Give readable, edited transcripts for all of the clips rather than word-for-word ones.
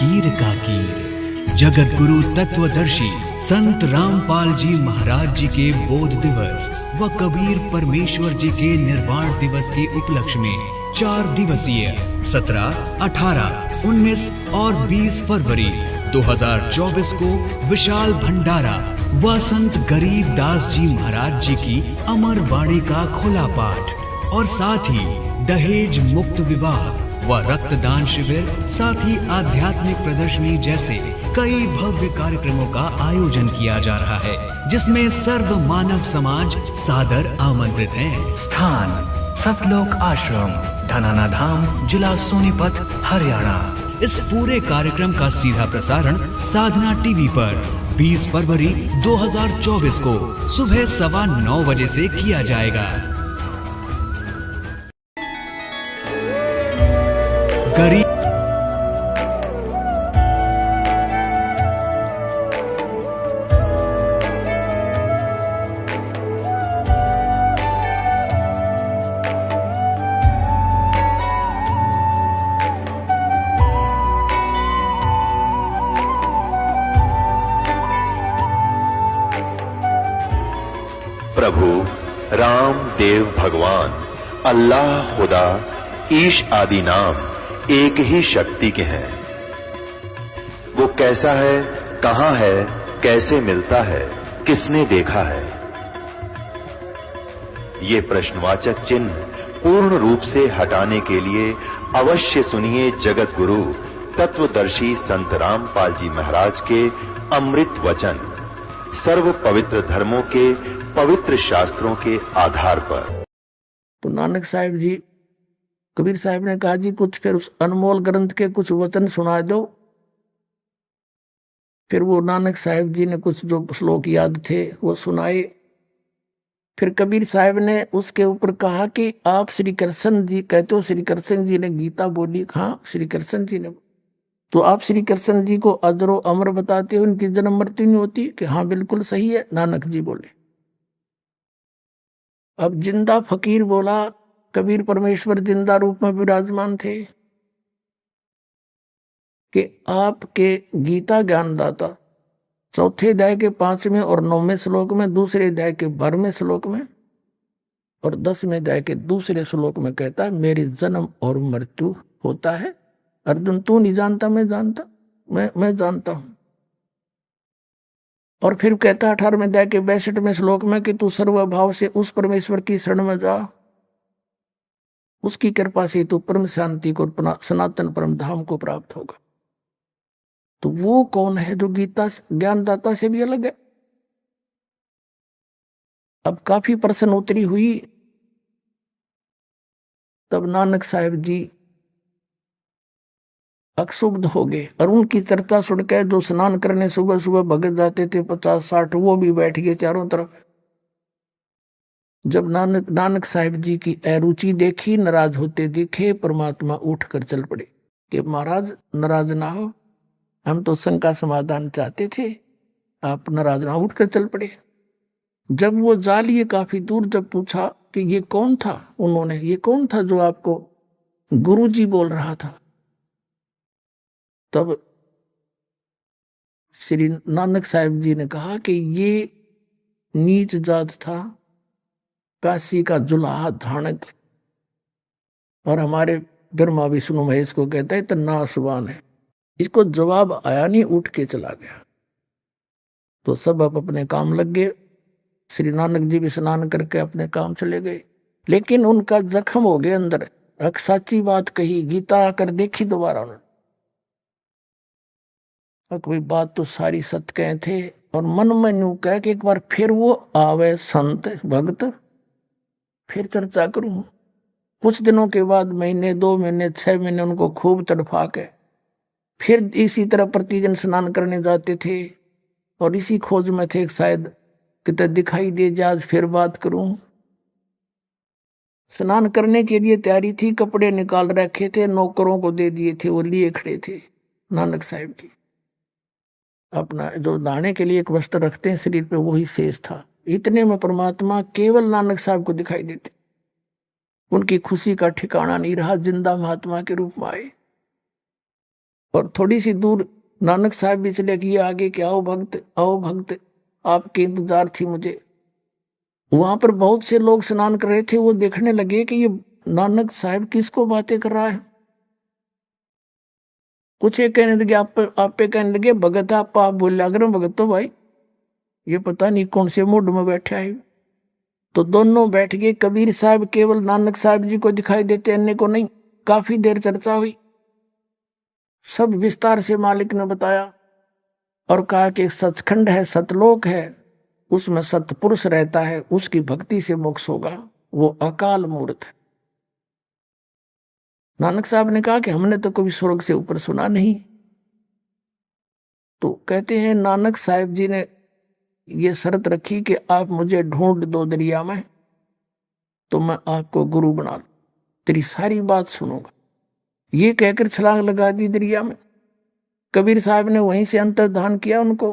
कीर का कीर। जगत गुरु तत्वदर्शी संत रामपाल जी महाराज जी के बोध दिवस व कबीर परमेश्वर जी के निर्वाण दिवस के उपलक्ष्य में 4 दिवसीय 17, 18, 19 और 20 फरवरी 2024 को विशाल भंडारा व संत गरीब दास जी महाराज जी की अमर वाणी का खुला पाठ और साथ ही दहेज मुक्त विवाह व रक्तदान शिविर, साथ ही आध्यात्मिक प्रदर्शनी जैसे कई भव्य कार्यक्रमों का आयोजन किया जा रहा है, जिसमें सर्व मानव समाज सादर आमंत्रित है। स्थान सतलोक आश्रम, धनाना धाम, जिला सोनीपत, हरियाणा। इस पूरे कार्यक्रम का सीधा प्रसारण साधना टीवी पर 20 फरवरी 2024 को सुबह 9:15 बजे से किया जाएगा। गरीब प्रभु राम देव भगवान अल्लाह खुदा ईश आदि नाम एक ही शक्ति के हैं। वो कैसा है, कहां है, कैसे मिलता है, किसने देखा है? ये प्रश्नवाचक चिन्ह पूर्ण रूप से हटाने के लिए अवश्य सुनिए जगत गुरु तत्वदर्शी संत रामपाल जी महाराज के अमृत वचन, सर्व पवित्र धर्मों के पवित्र शास्त्रों के आधार पर। तो नानक साहिब जी, कबीर साहिब ने कहा जी कुछ फिर उस अनमोल ग्रंथ के कुछ वचन सुना दो। फिर वो नानक साहिब जी ने कुछ जो श्लोक याद थे वो सुनाए। फिर कबीर साहिब ने उसके ऊपर कहा कि आप श्री कृष्ण जी कहते हो, श्री कृष्ण जी ने गीता बोली। हाँ, श्री कृष्ण जी ने। तो आप श्री कृष्ण जी को अजरो अमर बताते हो, उनकी जन्म मृत्यु नहीं होती? कि हाँ बिल्कुल सही है, नानक जी बोले। अब जिंदा फकीर बोला, कबीर परमेश्वर जिंदा रूप में विराजमान थे कि आपके गीता ज्ञानदाता चौथे अध्याय के 5वें और 9वें श्लोक में, दूसरे अध्याय के 12वें श्लोक में और 10वें अध्याय के दूसरे श्लोक में कहता है मेरी जन्म और मृत्यु होता है। अर्जुन तू नहीं जानता, मैं जानता, मैं जानता हूं। और फिर कहता है 18वें अध्याय के 62वें श्लोक में कि तू सर्वभाव से उस परमेश्वर की शरण में जा, उसकी कृपा से तू परम शांति को, सनातन परम धाम को प्राप्त होगा। तो वो कौन है जो गीता ज्ञानदाता से भी अलग है? अब काफी प्रश्न उत्तरी हुई। तब नानक साहिब जी अक्षुब्ध हो गए और उनकी चर्चा सुनकर जो स्नान करने सुबह सुबह भगत जाते थे 50-60, वो भी बैठ गए चारों तरफ। जब नानक साहिब जी की अरुचि देखी, नाराज होते दिखे, परमात्मा उठकर चल पड़े कि महाराज नाराज ना हो, हम तो शंका समाधान चाहते थे, आप नाराज ना। उठकर चल पड़े। जब वो जा लिए काफी दूर, जब पूछा कि ये कौन था, उन्होंने ये कौन था जो आपको गुरु जी बोल रहा था, तब श्री नानक साहिब जी ने कहा कि ये नीच जात था, काशी का जुलाहा धानक, और हमारे ब्रह्मा विष्णु महेश को कहता है तो नासवान है। इसको जवाब आया नहीं, उठ के चला गया। तो सब अब अपने काम लग गए। श्री नानक जी भी स्नान करके अपने काम चले गए, लेकिन उनका जख्म हो गया अंदर। एक सच्ची बात कही, गीता आकर देखी दोबारा उन्होंने, कोई बात तो सारी सत्य कहे थे, और मन में यूं कह के एक बार फिर वो आवे संत भक्त, फिर चर्चा करूं। कुछ दिनों के बाद, महीने, 2 महीने, 6 महीने उनको खूब तड़फा के फिर इसी तरह प्रतिदिन स्नान करने जाते थे और इसी खोज में थे शायद कितने दिखाई दे जाए, आज फिर बात करूं। स्नान करने के लिए तैयारी थी, कपड़े निकाल रखे थे, नौकरों को दे दिए थे, वो लिए खड़े थे। नानक साहिब की अपना जो नहाने के लिए एक वस्त्र रखते हैं शरीर पे, वही शेष था। इतने में परमात्मा केवल नानक साहब को दिखाई देते। उनकी खुशी का ठिकाना नहीं रहा, जिंदा महात्मा के रूप में आए। और थोड़ी सी दूर नानक साहब भी चले कि आगे कि आओ भक्त आपके इंतजार थी मुझे। वहां पर बहुत से लोग स्नान कर रहे थे, वो देखने लगे कि ये नानक साहब किसको बातें कर रहा है। कुछ एक कहने लगे आप पे कहने लगे भगत आप बोले अगर भगत तो भाई ये पता नहीं कौन से मूड में बैठा है। तो दोनों बैठ गए। कबीर साहब केवल नानक साहब जी को दिखाई देते, अन्य को नहीं। काफी देर चर्चा हुई, सब विस्तार से मालिक ने बताया और कहा कि सचखंड है, सतलोक है, उसमें सतपुरुष रहता है, उसकी भक्ति से मोक्ष होगा, वो अकाल मूर्त है। नानक साहब ने कहा कि हमने तो कभी स्वर्ग से ऊपर सुना नहीं। तो कहते हैं नानक साहब जी ने ये शर्त रखी कि आप मुझे ढूंढ दो दरिया में तो मैं आपको गुरु बना लूं, तेरी सारी बात सुनूंगा। ये कहकर छलांग लगा दी दरिया में। कबीर साहब ने वहीं से अंतर्धान किया उनको,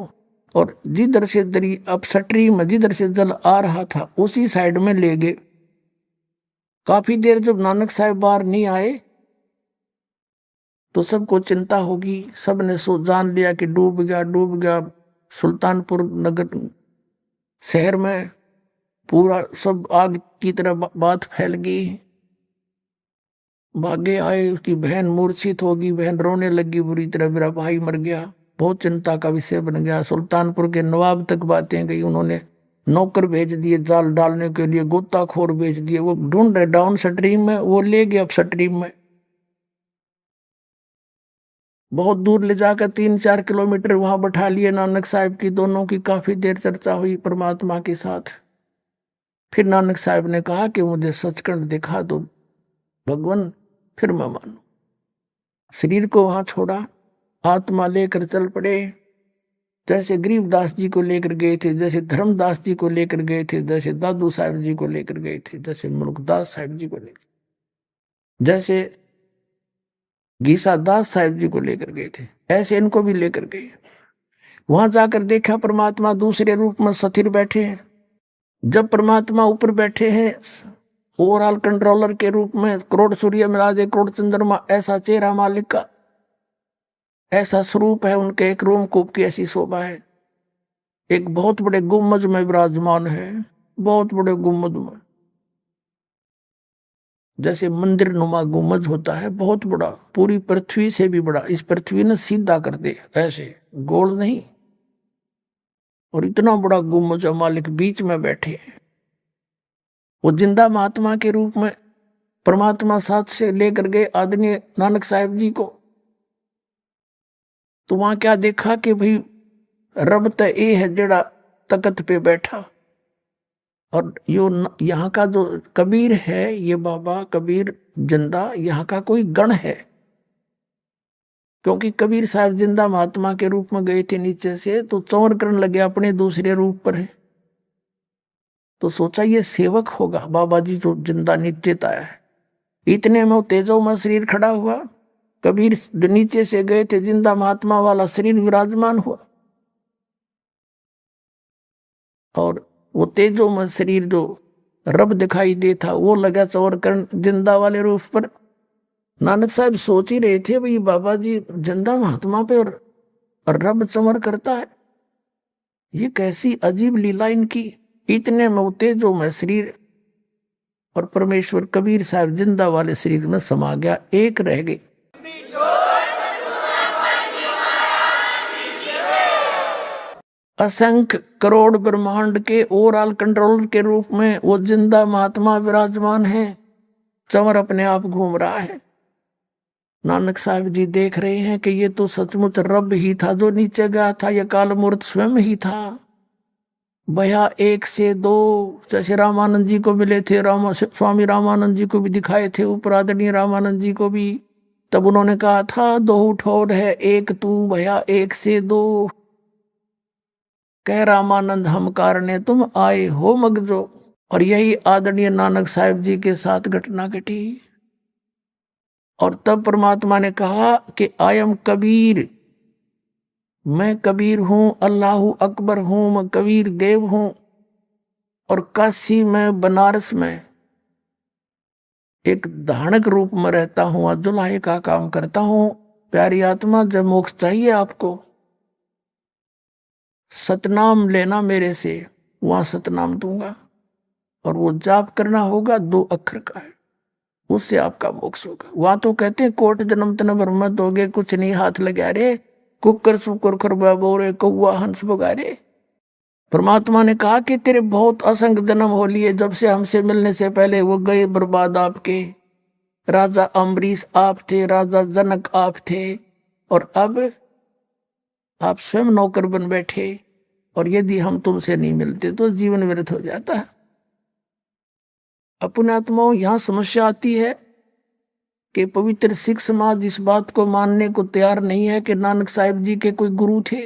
और जिधर से अपसटरी में जिधर से जल आ रहा था उसी साइड में ले गए। काफी देर जब नानक साहब बाहर नहीं आए तो सबको चिंता होगी, सबने जान लिया कि डूब गया। सुल्तानपुर नगर शहर में पूरा सब आग की तरह बात फैल गई। भागे आए, उसकी बहन मूर्छित होगी, बहन रोने लगी बुरी तरह, मेरा भाई मर गया। बहुत चिंता का विषय बन गया। सुल्तानपुर के नवाब तक बातें गई, उन्होंने नौकर भेज दिए जाल डालने के लिए, गोताखोर भेज दिए, वो ढूंढ रहे डाउन स्ट्रीम में, वो ले गए अप स्ट्रीम में। बहुत दूर ले जाकर 3-4 किलोमीटर वहां बैठा लिए नानक साहब की। दोनों की काफी देर चर्चा हुई परमात्मा के साथ। फिर नानक साहब ने कहा कि मुझे सचखंड दिखा दो भगवान, फिर मैं मानू। शरीर को वहां छोड़ा, आत्मा लेकर चल पड़े। जैसे गरीबदास जी को लेकर गए थे, जैसे धर्मदास जी को लेकर गए थे, जैसे दादू साहब जी को लेकर गए थे, जैसे मुल्कदास साहब जी को लेकर, जैसे गीसा दास साहब जी को लेकर गए थे, ऐसे इनको भी लेकर गए। वहां जाकर देखा परमात्मा दूसरे रूप में सथिर बैठे हैं। जब परमात्मा ऊपर बैठे हैं ओवरऑल कंट्रोलर के रूप में, करोड़ सूर्य मिला दे करोड़ चंद्रमा, ऐसा चेहरा मालिक का, ऐसा स्वरूप है उनके। एक रोमकूप की ऐसी शोभा है। एक बहुत बड़े गुम्मज में विराजमान है, बहुत बड़े गुम्मज में, जैसे मंदिर नुमा गुम्मज होता है, बहुत बड़ा, पूरी पृथ्वी से भी बड़ा। इस पृथ्वी ने सीधा कर दे, ऐसे गोल नहीं। और इतना बड़ा गुम्मज मालिक बीच में बैठे। वो जिंदा महात्मा के रूप में परमात्मा साथ से लेकर गए आदरणीय नानक साहब जी को। तो वहां क्या देखा कि भाई रब तो ये है जड़ा तकत पे बैठा, और यो यहाँ का जो कबीर है, ये बाबा कबीर जिंदा यहाँ का कोई गण है। क्योंकि कबीर साहब जिंदा महात्मा के रूप में गए थे नीचे से, तो चौर करने लगे अपने दूसरे रूप पर है। तो सोचा ये सेवक होगा बाबा जी जो जिंदा नीचे आया है। इतने में तेजो में शरीर खड़ा हुआ। कबीर नीचे से गए थे, जिंदा महात्मा वाला शरीर विराजमान हुआ, और वो तेजो में शरीर जो रब दिखाई देता वो लगा चौर करण जिंदा वाले रूप पर। नानक साहब सोच ही रहे थे भाई बाबा जी जिंदा महात्मा पे और रब चमर करता है, ये कैसी अजीब लीला इनकी। इतने में तेजो में शरीर और परमेश्वर कबीर साहब जिंदा वाले शरीर में समा गया, एक रह गई। असंख्य करोड़ ब्रह्मांड के ओवरऑल कंट्रोलर के रूप में वो जिंदा महात्मा विराजमान है, चंवर अपने आप घूम रहा है। नानक साहब जी देख रहे हैं कि ये तो सचमुच रब ही था जो नीचे गया था, ये काल मूर्त स्वयं ही था। भया 1 से 2, जैसे रामानंद जी को मिले थे, स्वामी रामानंद जी को भी दिखाए थे, ऊपर आदरणीय रामानंद जी को भी। तब उन्होंने कहा था 2 ठोर है एक तू, भया 1 से 2, कह रामानंद हम कारणे तुम आए हो मगजो। और यही आदरणीय नानक साहब जी के साथ घटना घटी। और तब परमात्मा ने कहा कि आई एम कबीर, मैं कबीर हूं, अल्लाह अकबर हूं, मैं कबीर देव हूं। और काशी में बनारस में एक धानक रूप में रहता हूं, जुलाहे का काम करता हूं, प्यारी आत्मा, जब मोक्ष चाहिए आपको, सतनाम लेना मेरे से, वहां सतनाम दूंगा। और वो जाप करना होगा 2 अक्षर का है, उससे आपका मोक्ष होगा। वहां तो कहते हैं कोट जन्म तन ब्रह्म दोगे, कुछ नहीं हाथ लगा रे, कुकर सुकर खरबा बोरे, कौआ हंस बगारे। परमात्मा ने कहा कि तेरे बहुत असंख्य जन्म हो लिए, जब से हमसे मिलने से पहले वो गए बर्बाद आपके। राजा अम्बरीश आप थे, राजा जनक आप थे, और अब आप स्वयं नौकर बन बैठे। और यदि हम तुमसे नहीं मिलते तो जीवन व्यर्थ हो जाता है। अपने आत्माओं, यहां समस्या आती है कि पवित्र सिख समाज इस बात को मानने को तैयार नहीं है कि नानक साहिब जी के कोई गुरु थे।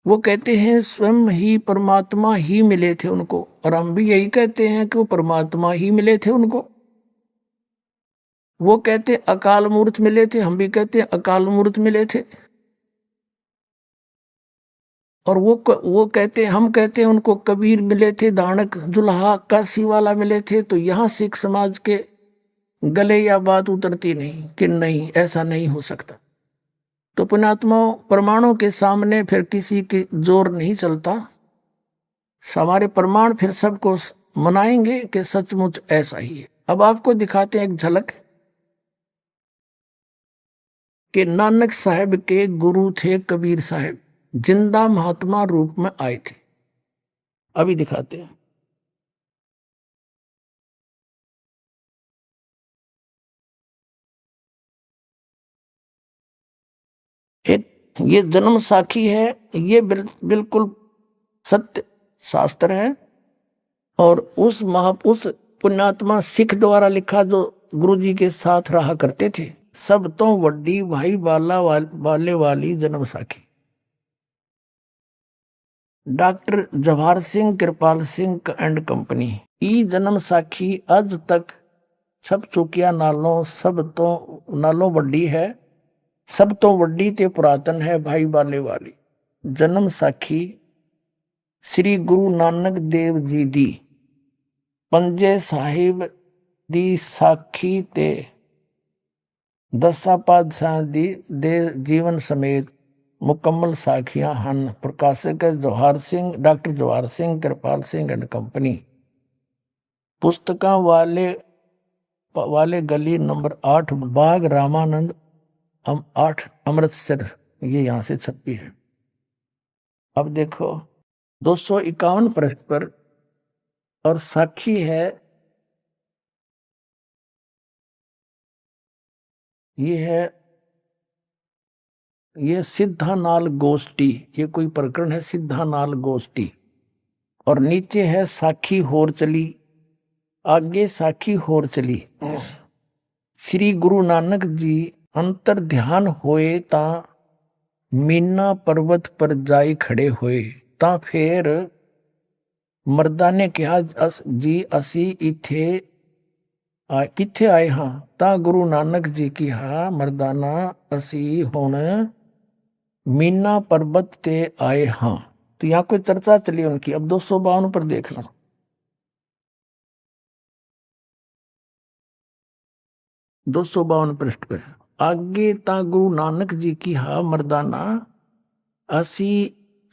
वो कहते हैं स्वयं ही परमात्मा ही मिले थे उनको, और हम भी यही कहते हैं कि वो परमात्मा ही मिले थे उनको। वो कहते अकाल मूर्त मिले थे, हम भी कहते हैं अकाल मूर्त मिले थे। और वो कहते, हम कहते हैं उनको कबीर मिले थे, दानक जुल्हा काशी वाला मिले थे। तो यहाँ सिख समाज के गले या बात उतरती नहीं कि नहीं, ऐसा नहीं हो सकता। तो पुण्यात्माओं, प्रमाणों के सामने फिर किसी की जोर नहीं चलता। हमारे प्रमाण फिर सबको मनाएंगे कि सचमुच ऐसा ही है। अब आपको दिखाते हैं एक झलक कि नानक साहब के गुरु थे कबीर साहब, जिंदा महात्मा रूप में आए थे। अभी दिखाते हैं। एक ये जन्म साखी है, ये बिल्कुल सत्य शास्त्र है। और उस पुण्यात्मा सिख द्वारा लिखा, जो गुरु जी के साथ रहा करते थे। सब तो वड्डी भाई बाले वाली जन्म साखी। Doctor Jawahar Singh Kripal Singh and company ई जन्म साखी अज तक सब चुकिया नालों सब तो नालों वड्डी है, सब तो वड्डी ते पुरातन है भाई बाले वाली जन्म साखी। श्री गुरु नानक देव जी दी पंजे साहिब दी साखी ते दसा पातशाह दी दे जीवन समेत मुकम्मल साखियां हन। प्रकाशक Jawahar Singh, doctor Jawahar Singh Kripal Singh and company. पुस्तकां वाले गली नंबर 8 बाग रामानंद 8 अमृतसर, ये यहां से छपी है। अब देखो 251 पृष्ठ पर, और साखी है ये सिद्धानाल गोष्ठी, ये कोई प्रकरण है सिद्धानाल गोष्ठी। और नीचे है साखी होर चली, आगे साखी होर चली। श्री गुरु नानक जी अंतर ध्यान होए ता मीना पर्वत पर जाई खड़े होए, ता फिर मर्दा ने कहा जी असी इथे किथे आए हाँ। ता गुरु नानक जी की हा मर्दाना असी हुण मीना पर्वत ते आए हाँ। तो यहाँ कोई चर्चा चली उनकी। अब 252 पर देखना, दो 252 पृष्ठ पे आगे, ता गुरु नानक जी की हा मर्दाना असी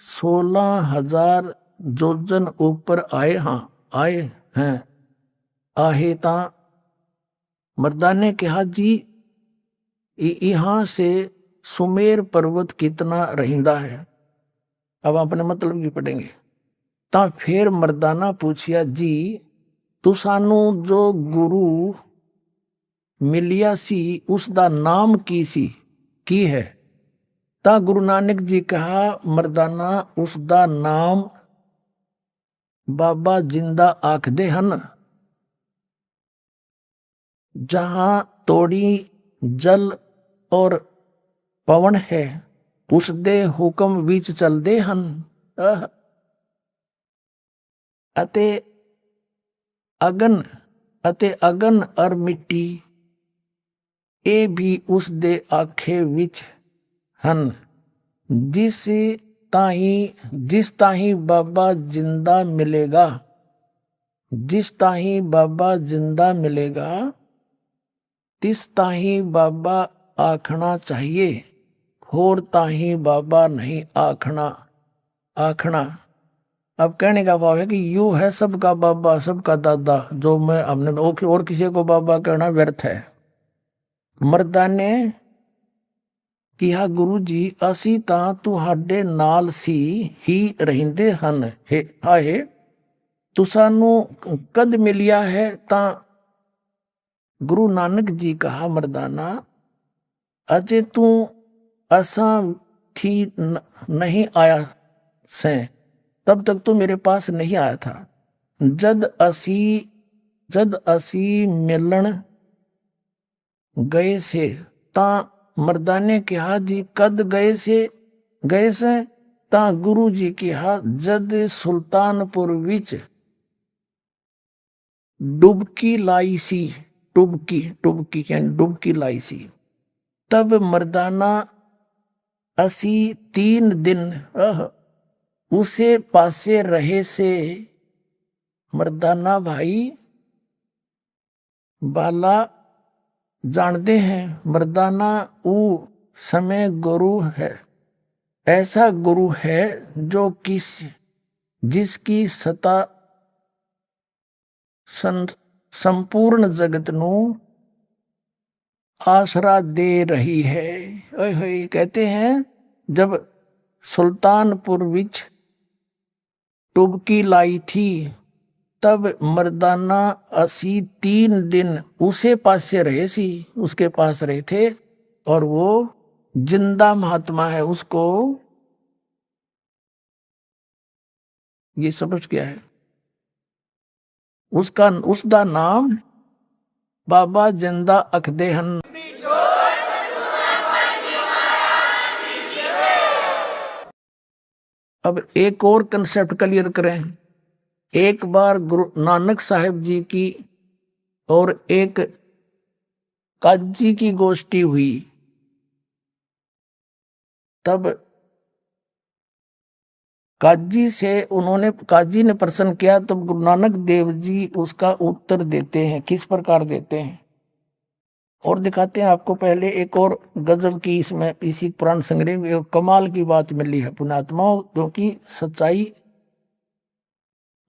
16,000 जोजन ऊपर आए हाँ, आए हैं। आहे ता मर्दा ने कहा जी यहाँ से सुमेर पर्वत कितना रहिंदा है। अब अपने मतलब की पढ़ेंगे। ता फिर मर्दाना पूछिया जी तू सानू जो गुरु मिलिया सी उसका नाम की है। ता गुरु नानक जी कहा मर्दाना उसका नाम बाबा जिंदा आखदे हन। जहां तोड़ी जल और पवन है उस दे हुक्म विच चलदे हन। अते अगन और मिट्टी ए भी उस दे आखे विच हन। जिस ताही बाबा जिंदा मिलेगा, जिस ताही बाबा जिंदा मिलेगा, तिस ताही बाबा आखना चाहिए, होर ताही बाबा नहीं आखना आखना। अब कहने का भाव है कि यू है सबका बाबा सबका दादा, जो मैं हमने और किसी को बाबा कहना व्यर्थ है। मर्दाने किहा गुरु जी असी तां तुहाडे नाल सी ही रहिंदे हन हे हाए, तू सानू कद मिलिया है। तां गुरु नानक जी कहा मर्दाना अजे तू असा थी नहीं आया से, तब तक तो मेरे पास नहीं आया था। जद असी मिलन गए से, ता मर्दाने कहा जी कद गए से ता गुरु जी कहा जद सुल्तानपुर विच डुबकी लाई सी, डुबकी लाई सी। तब मर्दाना असी 3 दिन उसे पासे रहे से। मर्दाना भाई बाला जानते हैं, मर्दाना ऊ समय गुरु है, ऐसा गुरु है जो जिसकी सत्ता संपूर्ण जगत नू आसरा दे रही है। कहते हैं जब सुल्तानपुर विच डुबकी लाई थी, तब मर्दाना असी 3 दिन उसे पासे रहे सी, उसके पास रहे थे। और वो जिंदा महात्मा है, उसको ये समझ क्या है, उसका नाम बाबा जिंदा अखदे हन। अब एक और कंसेप्ट क्लियर करें। एक बार गुरु नानक साहिब जी की और एक काजी की गोष्ठी हुई, तब काजी ने प्रश्न किया, तब गुरु नानक देव जी उसका उत्तर देते हैं। किस प्रकार देते हैं और दिखाते हैं आपको। पहले एक और गजब की इसमें इसी पुराण संग्रह में कमाल की बात मिली है पुण्यात्माओं, क्योंकि सच्चाई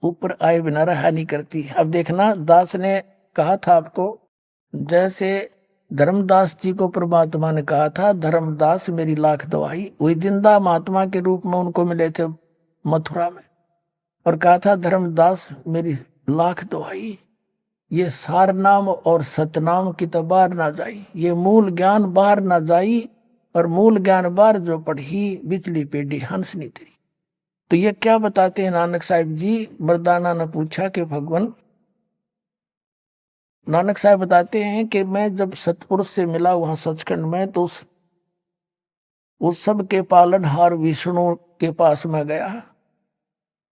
ऊपर आए बिना रहा नहीं करती। अब देखना, दास ने कहा था आपको, जैसे धर्मदास जी को परमात्मा ने कहा था धर्मदास मेरी लाख दवाई, वही जिंदा महात्मा के रूप में उनको मिले थे मथुरा में, और कहा था धर्मदास मेरी लाख दवाई, ये सार नाम और सतनाम की तो बाहर ना जाई, ये मूल ज्ञान बाहर ना जाई, और मूल ज्ञान बाहर जो पढ़ी बिचली पेढ़ी हंस नहीं तेरी। तो ये क्या बताते हैं नानक साहिब जी। मर्दाना ने पूछा कि भगवान, नानक साहब बताते हैं कि मैं जब सतपुरुष से मिला वहां सचखंड में, तो उस सब के पालनहार विष्णु के पास में गया,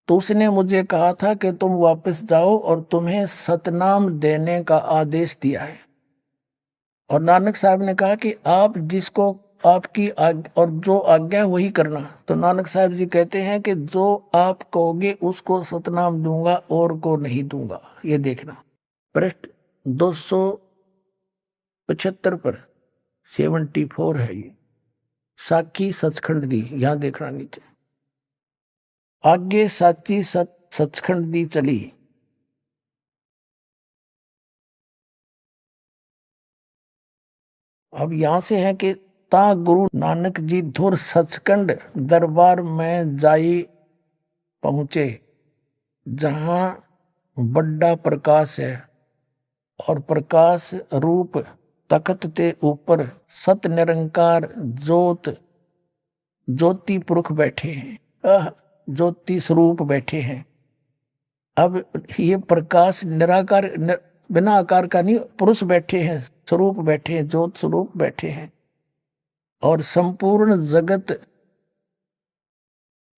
तो उसने मुझे कहा था कि तुम वापस जाओ और तुम्हें सतनाम देने का आदेश दिया है। और नानक साहब ने कहा कि आप जिसको आपकी और जो आज्ञा वही करना। तो नानक साहब जी कहते हैं कि जो आप कहोगे उसको सतनाम दूंगा और को नहीं दूंगा। ये देखना पृष्ठ 275 पर 74 है ये, साकी सचखंड दी। यहां देखना नीचे, आगे साची सचखंड दी चली। अब यहां से है कि ता गुरु नानक जी धुर सचखंड दरबार में जाई पहुंचे, जहां बड़ा प्रकाश है और प्रकाश रूप तखत ते ऊपर सत निरंकार ज्योति पुरुष बैठे हैं, ज्योति स्वरूप बैठे हैं। अब ये प्रकाश निराकार बिना आकार का नहीं, पुरुष बैठे हैं, स्वरूप बैठे हैं, ज्योत स्वरूप बैठे हैं, और संपूर्ण जगत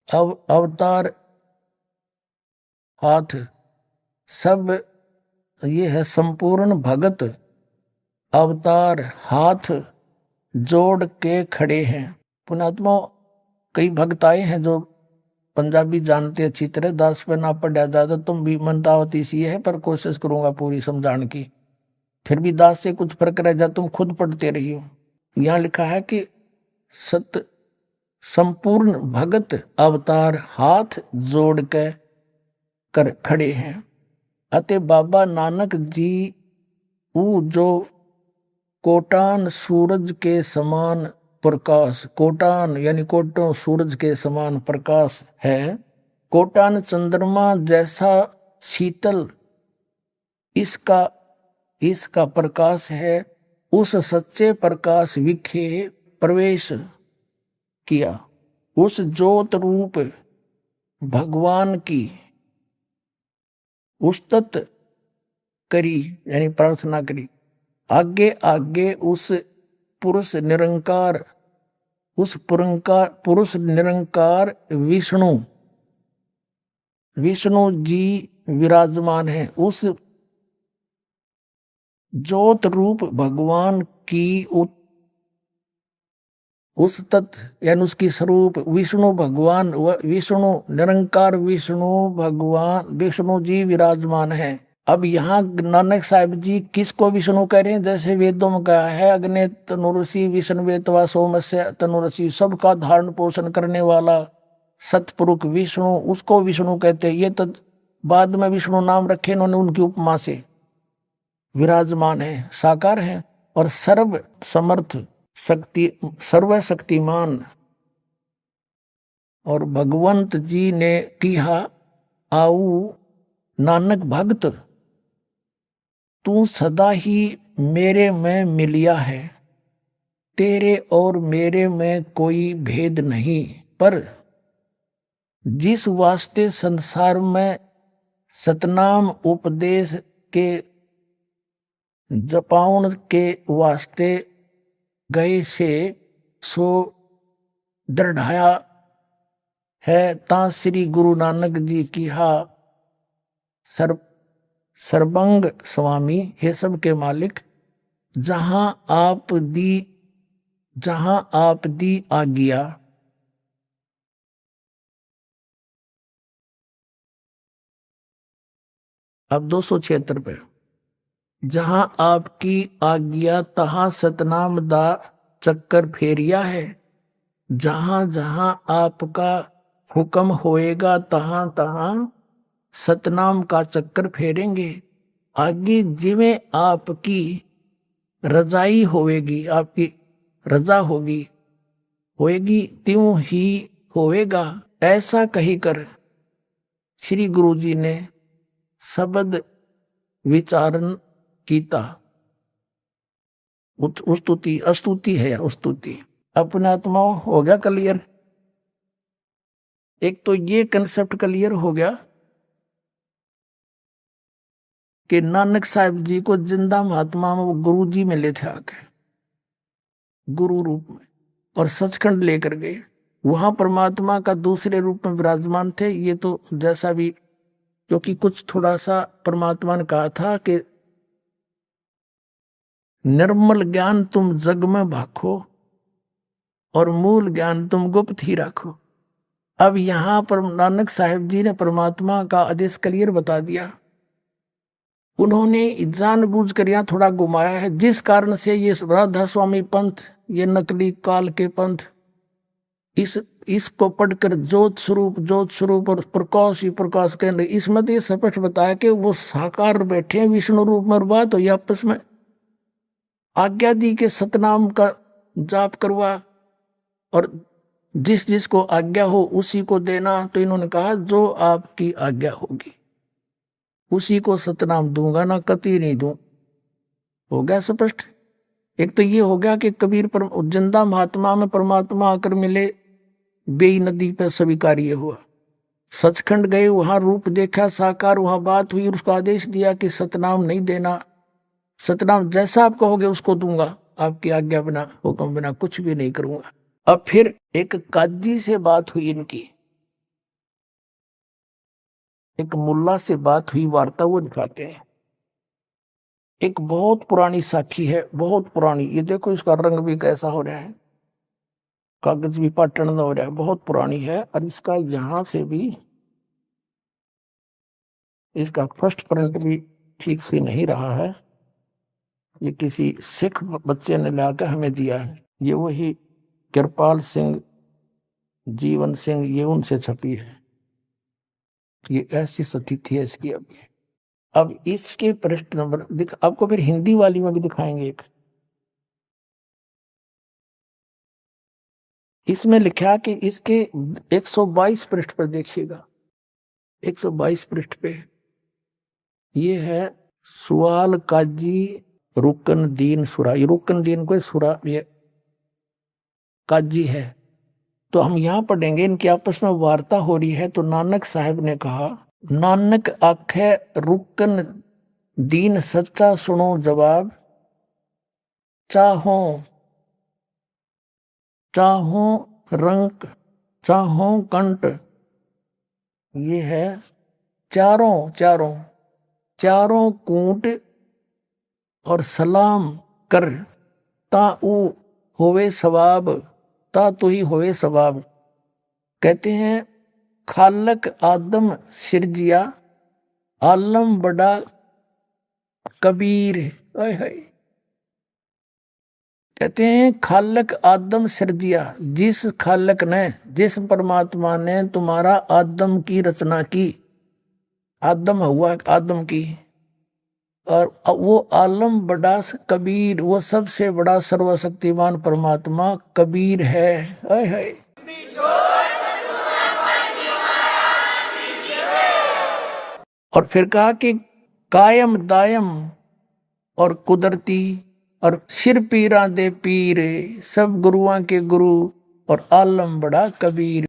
अवतार हाथ सब ये है। संपूर्ण भगत अवतार हाथ जोड़ के खड़े हैं। पुण्यात्मा कई भक्त आए हैं जो पंजाबी जानते अच्छी तरह, दास पे ना पढ़ा ज्यादा, तुम भी मनतावत इसी है, पर कोशिश करूंगा पूरी समझाने की। फिर भी दास से कुछ फर्क रह जा, तुम खुद पढ़ते रहियो। यहां लिखा है कि सत संपूर्ण भगत अवतार हाथ जोड़ के कर खड़े हैं। अते बाबा नानक जी ऊ जो कोटान सूरज के समान प्रकाश, कोटान यानी कोटों सूरज के समान प्रकाश है, कोटान चंद्रमा जैसा शीतल इसका इसका प्रकाश है, उस सच्चे प्रकाश विखे प्रवेश किया। उस ज्योत रूप भगवान की उस्तत करी यानी प्रार्थना करी। आगे आगे उस पुरुष निरंकार विष्णु जी विराजमान है। उस ज्योत रूप भगवान की उस तत्व यानी उसकी स्वरूप विष्णु भगवान विष्णु निरंकार विष्णु जी विराजमान है। अब यहाँ नानक साहिब जी किसको विष्णु कह रहे हैं? जैसे वेदों में कहा है अग्नि तनुरसी विष्णुवेतवा सोमस्य तनुरसी, सबका धारण पोषण करने वाला सतपुरुष विष्णु, उसको विष्णु कहते हैं। ये तो बाद में विष्णु नाम रखे इन्होंने उनकी उपमा से। विराजमान है, साकार है और सर्व समर्थ सर्वशक्तिमान। और भगवंत जी ने कहा आऊ नानक भक्त तू सदा ही मेरे में मिलिया है, तेरे और मेरे में कोई भेद नहीं। पर जिस वास्ते संसार में सतनाम उपदेश के जपाउन के वास्ते गए से सो दृढ़ाया है, ता श्री गुरु नानक जी की हा सर्वंग स्वामी, हे सब के मालिक, जहां आप दी आज्ञा अब 276 पे, जहां आपकी आज्ञा तहां सतनाम दा चक्कर फेरिया है, जहां जहां आपका हुक्म होएगा तहां तहां सतनाम का चक्कर फेरेंगे। आगे जिवें आपकी रजाई होएगी, आपकी रजा होएगी त्यों ही होएगा। ऐसा कही कर श्री गुरु जी ने शब्द विचारण कीता। उस्तुति अस्तुति है या उस्तुति। अपने आत्मा हो गया क्लियर। एक तो ये कंसेप्ट क्लियर हो गया कि नानक साहिब जी को जिंदा महात्मा में वो गुरु जी मिले थे आके गुरु रूप में, और सचखंड लेकर गए। वहां परमात्मा का दूसरे रूप में विराजमान थे। ये तो जैसा भी, क्योंकि कुछ थोड़ा सा परमात्मा ने कहा था कि निर्मल ज्ञान तुम जग में भाखो और मूल ज्ञान तुम गुप्त ही रखो। अब यहां पर नानक साहिब जी ने परमात्मा का आदेश क्लियर बता दिया। उन्होंने जानबूझ कर यहाँ थोड़ा घुमाया है, जिस कारण से ये राधा स्वामी पंथ, ये नकली काल के पंथ, इसको पढ़कर ज्योत स्वरूप और प्रकाश ही प्रकाश के अंदर, इसमें तो ये स्पष्ट बताया कि वो साकार बैठे हैं विष्णु रूप में, और बात हुई आपस में आज्ञा दी के सतनाम का जाप करवा और जिस जिसको आज्ञा हो उसी को देना। तो इन्होंने कहा जो आपकी आज्ञा होगी उसी को सतनाम दूंगा, ना कति नहीं दूं। हो गया स्पष्ट। एक तो ये हो गया कि कबीर पर जिंदा महात्मा में परमात्मा आकर मिले, बेई नदी पर स्वीकार्य हुआ। सचखंड गए, वहां रूप देखा साकार, वहां बात हुई, उसका आदेश दिया कि सतनाम नहीं देना, सतनाम जैसा आप कहोगे उसको दूंगा, आपकी आज्ञा बिना हुक्म बिना कुछ भी नहीं करूंगा। अब फिर एक काजी से बात हुई इनकी, एक मुल्ला से बात हुई, वार्ता वो दिखाते हैं। एक बहुत पुरानी साखी है, बहुत पुरानी। ये देखो इसका रंग भी कैसा हो रहा है, कागज भी पाटन हो रहा है, बहुत पुरानी है। और इसका यहां से भी इसका फर्स्ट प्रिंट भी ठीक से नहीं रहा है। ये किसी सिख बच्चे ने लाकर हमें दिया है। ये वही कृपाल सिंह, जीवन सिंह, ये उनसे छपी है। ये ऐसी स्थिति है इसकी। अब इसके पृष्ठ नंबर आपको फिर हिंदी वाली में भी दिखाएंगे। एक इसमें लिखा कि इसके 122 पृष्ठ पर देखिएगा, 122 पृष्ठ पे ये है सुआल काजी रुकन दीन सुरा। ये रुकन दीन को सुरा ये काजी है। तो हम यहाँ पढ़ेंगे, इनकी आपस में वार्ता हो रही है। तो नानक साहब ने कहा, नानक आखे रुकन दीन सच्चा सुनो जवाब, चाहो चाहो रंक चाहो कंट। ये है चारों चारों चारों कूट और सलाम कर, ताऊ होवे सवाब, ता तू ही होवे सवाब। कहते हैं खालक आदम सिरजिया, आलम बड़ा कबीर। कहते हैं खालक आदम सिरजिया, जिस खालक ने, जिस परमात्मा ने तुम्हारा आदम की रचना की, आदम हुआ आदम की, और वो आलम बड़ा कबीर, वो सबसे बड़ा सर्वशक्तिमान परमात्मा कबीर है। है और फिर कहा कि कायम दायम और कुदरती और सिर पीरा दे पीर, सब गुरुआं के गुरु और आलम बड़ा कबीर।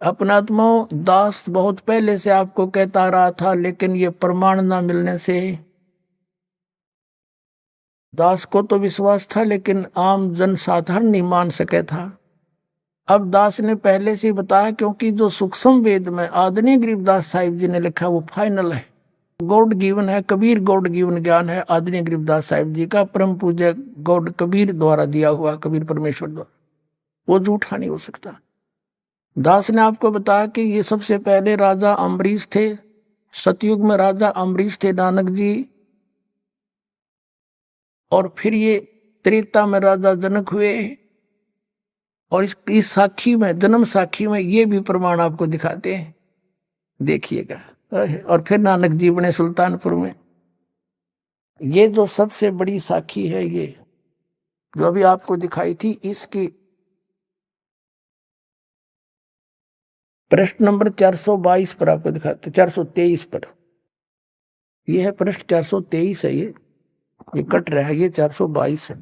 अपनात्मा दास बहुत पहले से आपको कहता रहा था, लेकिन ये प्रमाण ना मिलने से दास को तो विश्वास था, लेकिन आम जनसाधारण नहीं मान सके था। अब दास ने पहले से बताया, क्योंकि जो सूक्ष्म वेद में आदरणीय गरीबदास साहिब जी ने लिखा वो फाइनल है, गॉड गिवन है। कबीर गॉड गिवन ज्ञान है आदरणीय गरीबदास साहिब जी का, परम पूज्य गॉड कबीर द्वारा दिया हुआ, कबीर परमेश्वर द्वारा, वो झूठा नहीं हो सकता। दास ने आपको बताया कि ये सबसे पहले राजा अम्बरीश थे, सतयुग में राजा अम्बरीश थे नानक जी, और फिर ये त्रेता में राजा जनक हुए। और इस साखी में, जन्म साखी में ये भी प्रमाण आपको दिखाते हैं, देखिएगा। और फिर नानक जी बने सुल्तानपुर में। ये जो सबसे बड़ी साखी है, ये जो अभी आपको दिखाई थी, इसकी पृष्ठ नंबर 422 पर आपको दिखाते, 423 पर। ये है पृष्ठ 423 है, ये कट रहा है, ये 422 है।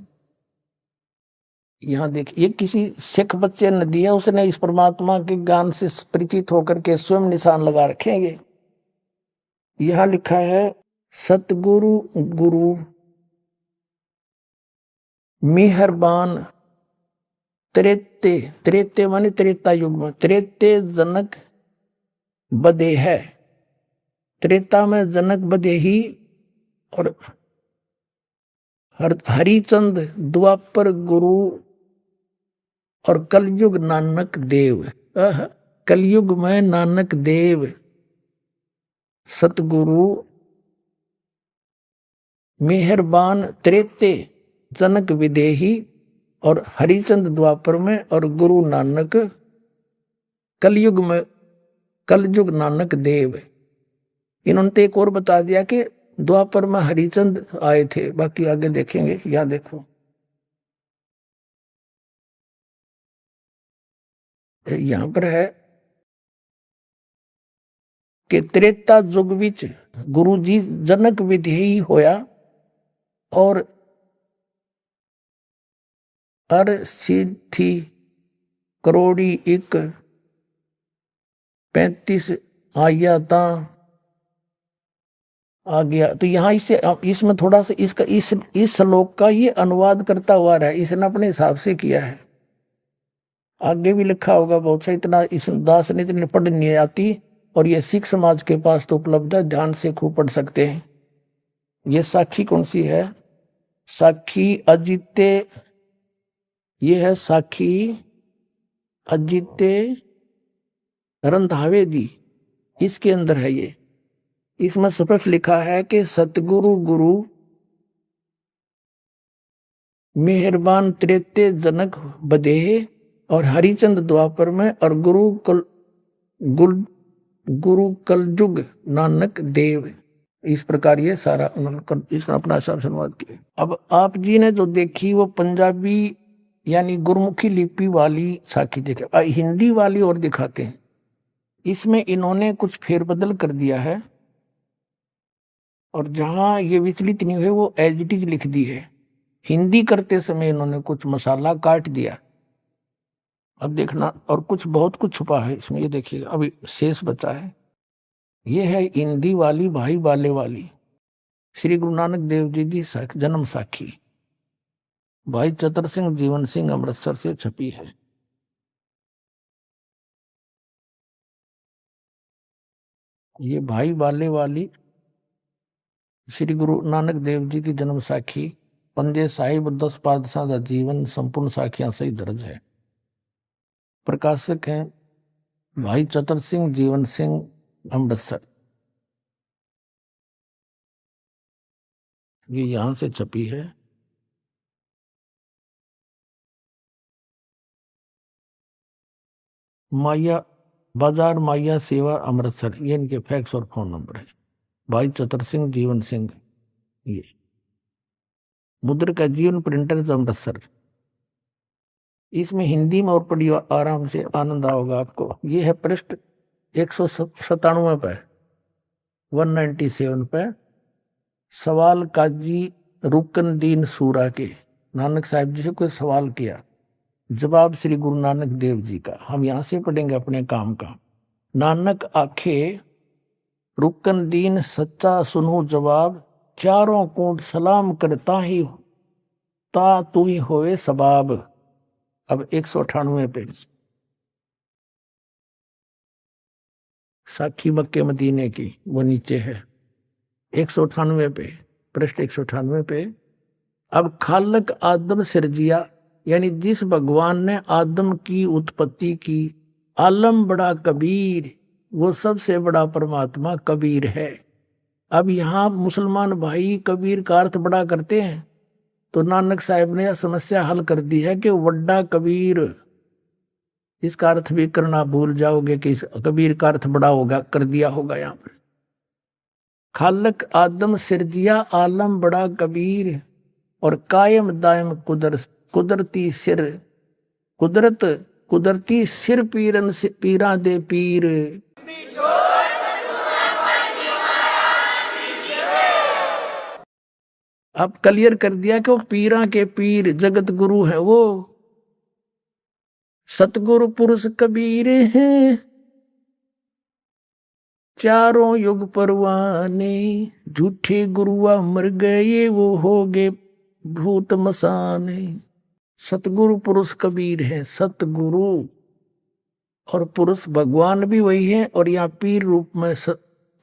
यहाँ देखिए, ये किसी सिख बच्चे ने दिया, उसने इस परमात्मा के ज्ञान से परिचित होकर के स्वयं निशान लगा रखेंगे। यहाँ लिखा है सतगुरु गुरु मेहरबान त्रेते, त्रेते माने त्रेता युग में, त्रेते जनक बदे है। त्रेता में जनक बदे ही, और हरिचंद द्वापर गुरु, और कलयुग नानक देव। कलयुग में नानक देव सतगुरु मेहरबान त्रेते जनक विदेही, और हरिचंद द्वापर में, और गुरु नानक कलयुग में, कलयुग नानक देव। इन्होंने तो एक और बता दिया कि द्वापर में हरिचंद आए थे, बाकी आगे देखेंगे। यहां देखो, यहां पर है कि त्रेता युग विच गुरु जी जनक विधेयी होया, और अर सिद्धि करोड़ी एक 35 आया ता आ गया। तो यहाँ इसमें थोड़ा सा इसका इस श्लोक का ये अनुवाद करता हुआ रहा, इसने अपने हिसाब से किया है। आगे भी लिखा होगा बहुत सा, इतना इस दास ने इतनी पढ़ नहीं आती, और ये सिख समाज के पास तो उपलब्ध है, ध्यान से खूब पढ़ सकते हैं। ये साखी कौन सी है? साखी अजिते, ये है साखी अजिते रंधावे दी, इसके अंदर है ये इसमें स्पष्ट लिखा है कि सतगुरु गुरु मेहरबान त्रेते जनक बदेह और हरिचंद द्वापर में और गुरु कलजुग नानक देव। इस प्रकार ये सारा उन्होंने इसमें अपना हिसाब से अनुवाद किया। अब आप जी ने जो देखी वो पंजाबी यानी गुरमुखी लिपि वाली साखी देखा, हिंदी वाली और दिखाते हैं। इसमें इन्होंने कुछ फेरबदल कर दिया है और जहां ये विचलित नहीं हुए वो एज इट इज लिख दी है। हिंदी करते समय इन्होंने कुछ मसाला काट दिया। अब देखना, और कुछ बहुत कुछ छुपा है इसमें, ये देखिए अभी शेष बचा है। ये है हिंदी वाली भाई बाले वाली श्री गुरु नानक देव जी की जन्म साखी, भाई चतर सिंह जीवन सिंह अमृतसर से छपी है। ये भाई बाले वाली श्री गुरु नानक देव जी की जन्म साखी, पंजे साहिब 10 पातशाह का जीवन संपूर्ण साखियां सही दर्ज है। प्रकाशक हैं भाई चतर सिंह जीवन सिंह अमृतसर। ये यहां से छपी है। माया बाजार माया सेवा अमृतसर, ये इनके फैक्स और फोन नंबर है। भाई चतर सिंह जीवन सिंह, ये मुद्र का जीवन प्रिंटर्स अमृतसर। इसमें हिंदी में और पढ़ियो आराम से आनंद आओगा आपको। ये है पृष्ठ 197 पे, 197 पे। सवाल काजी रुकनदीन सूरा के नानक साहिब जी से कोई सवाल किया, जवाब श्री गुरु नानक देव जी का। हम यहां से पढ़ेंगे अपने काम का। नानक आखे रुकनदीन सच्चा सुनो जवाब, चारों कोट सलाम करता ही ता तू ही होवे सबाब। अब 198 पे साखी मक्के मदीने की, वो नीचे है 198 पे, पृष्ठ 198 पे। अब खालक आदम सिरजिया, यानी जिस भगवान ने आदम की उत्पत्ति की, आलम बड़ा कबीर, वो सबसे बड़ा परमात्मा कबीर है। अब यहाँ मुसलमान भाई कबीर का अर्थ बड़ा करते हैं, तो नानक साहब ने यह समस्या हल कर दी है कि वड्डा कबीर, इसका अर्थ भी करना भूल जाओगे कि इस कबीर का अर्थ बड़ा होगा, कर दिया होगा यहाँ पर। खालक आदम सिरजिया आलम बड़ा कबीर और कायम दायम कुदरती सिर, कुदरती सिर पीरन से पीरा दे पीर। अब क्लियर कर दिया कि वो पीरा के पीर जगत गुरु है, वो सतगुरु पुरुष कबीर हैं, चारों युग परवाने, झूठे गुरुआ मर गए वो हो गए भूत मसाने। सतगुरु पुरुष कबीर है, सतगुरु और पुरुष भगवान भी वही है, और यहाँ पीर रूप में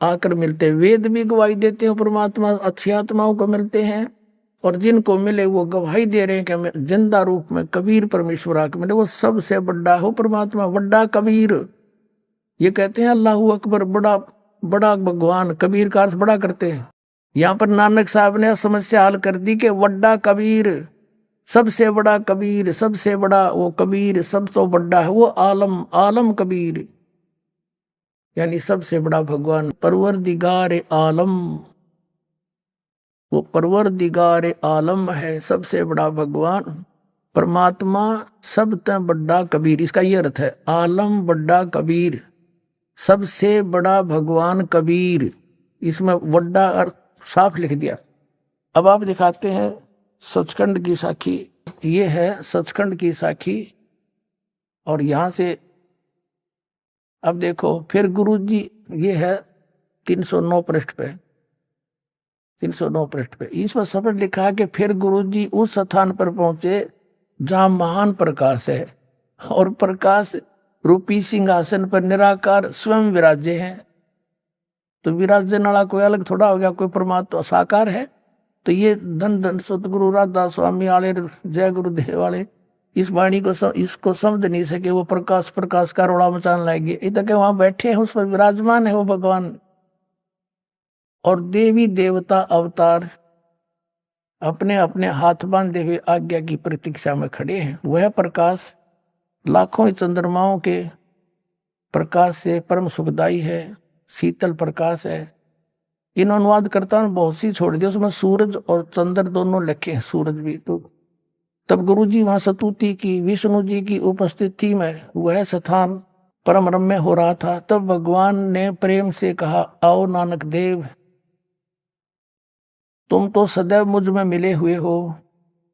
आकर मिलते हैं। वेद भी गवाही देते हैं परमात्मा अच्छी आत्माओं को मिलते हैं, और जिनको मिले वो गवाही दे रहे हैं कि जिंदा रूप में कबीर परमेश्वर आकर मिले, वो सबसे बड़ा हो परमात्मा, वड्डा कबीर। ये कहते हैं अल्लाहू अकबर, बड़ा बड़ा भगवान, कबीर का अर्थ बड़ा करते हैं। यहाँ पर नानक साहब ने समस्या हल कर दी कि वड्डा कबीर, सबसे बड़ा कबीर, सबसे बड़ा वो कबीर, सब तो बड़ा है वो आलम, आलम कबीर, यानी सबसे बड़ा भगवान परवरदिगार आलम, वो परवरदिगार आलम है, सबसे बड़ा भगवान परमात्मा, सबसे बड़ा कबीर। इसका ये अर्थ है, आलम बड़ा कबीर, सबसे बड़ा भगवान कबीर। इसमें बड़ा अर्थ साफ लिख दिया। अब आप दिखाते हैं सचखंड की साखी, ये है सचखंड की साखी, और यहां से अब देखो फिर गुरु जी, ये है 309 पृष्ठ पे, 309 पृष्ठ पे। इसमें सब लिखा है कि फिर गुरु जी उस स्थान पर पहुंचे जहां महान प्रकाश है, और प्रकाश रूपी सिंहासन पर निराकार स्वयं विराजे हैं। तो विराजन वाला कोई अलग थोड़ा हो गया, कोई परमात्मा साकार है। तो ये धन धन सतगुरु राधा स्वामी वाले, जय गुरुदेव वाले इस वाणी को इसको समझ नहीं सके, वो प्रकाश प्रकाश का रोड़ा मचाने लगे। इधर के वहां बैठे हैं, उस पर विराजमान है वो भगवान। और देवी देवता अवतार अपने अपने हाथ बांधे हुए आज्ञा की प्रतीक्षा में खड़े हैं। वह प्रकाश लाखों चंद्रमाओं के प्रकाश से परम सुखदाई है, शीतल प्रकाश है। इन अनुवादकर्ताओं ने बहुत सी छोड़ दी, उसमें सूरज और चंद्र दोनों लिखे हैं, सूरज भी। तो तब गुरु जी वहां स्तुति की, विष्णु जी की उपस्थिति में वह स्थान परम रम्य हो रहा था। तब भगवान ने प्रेम से कहा, आओ नानक देव, तुम तो सदैव मुझ में मिले हुए हो,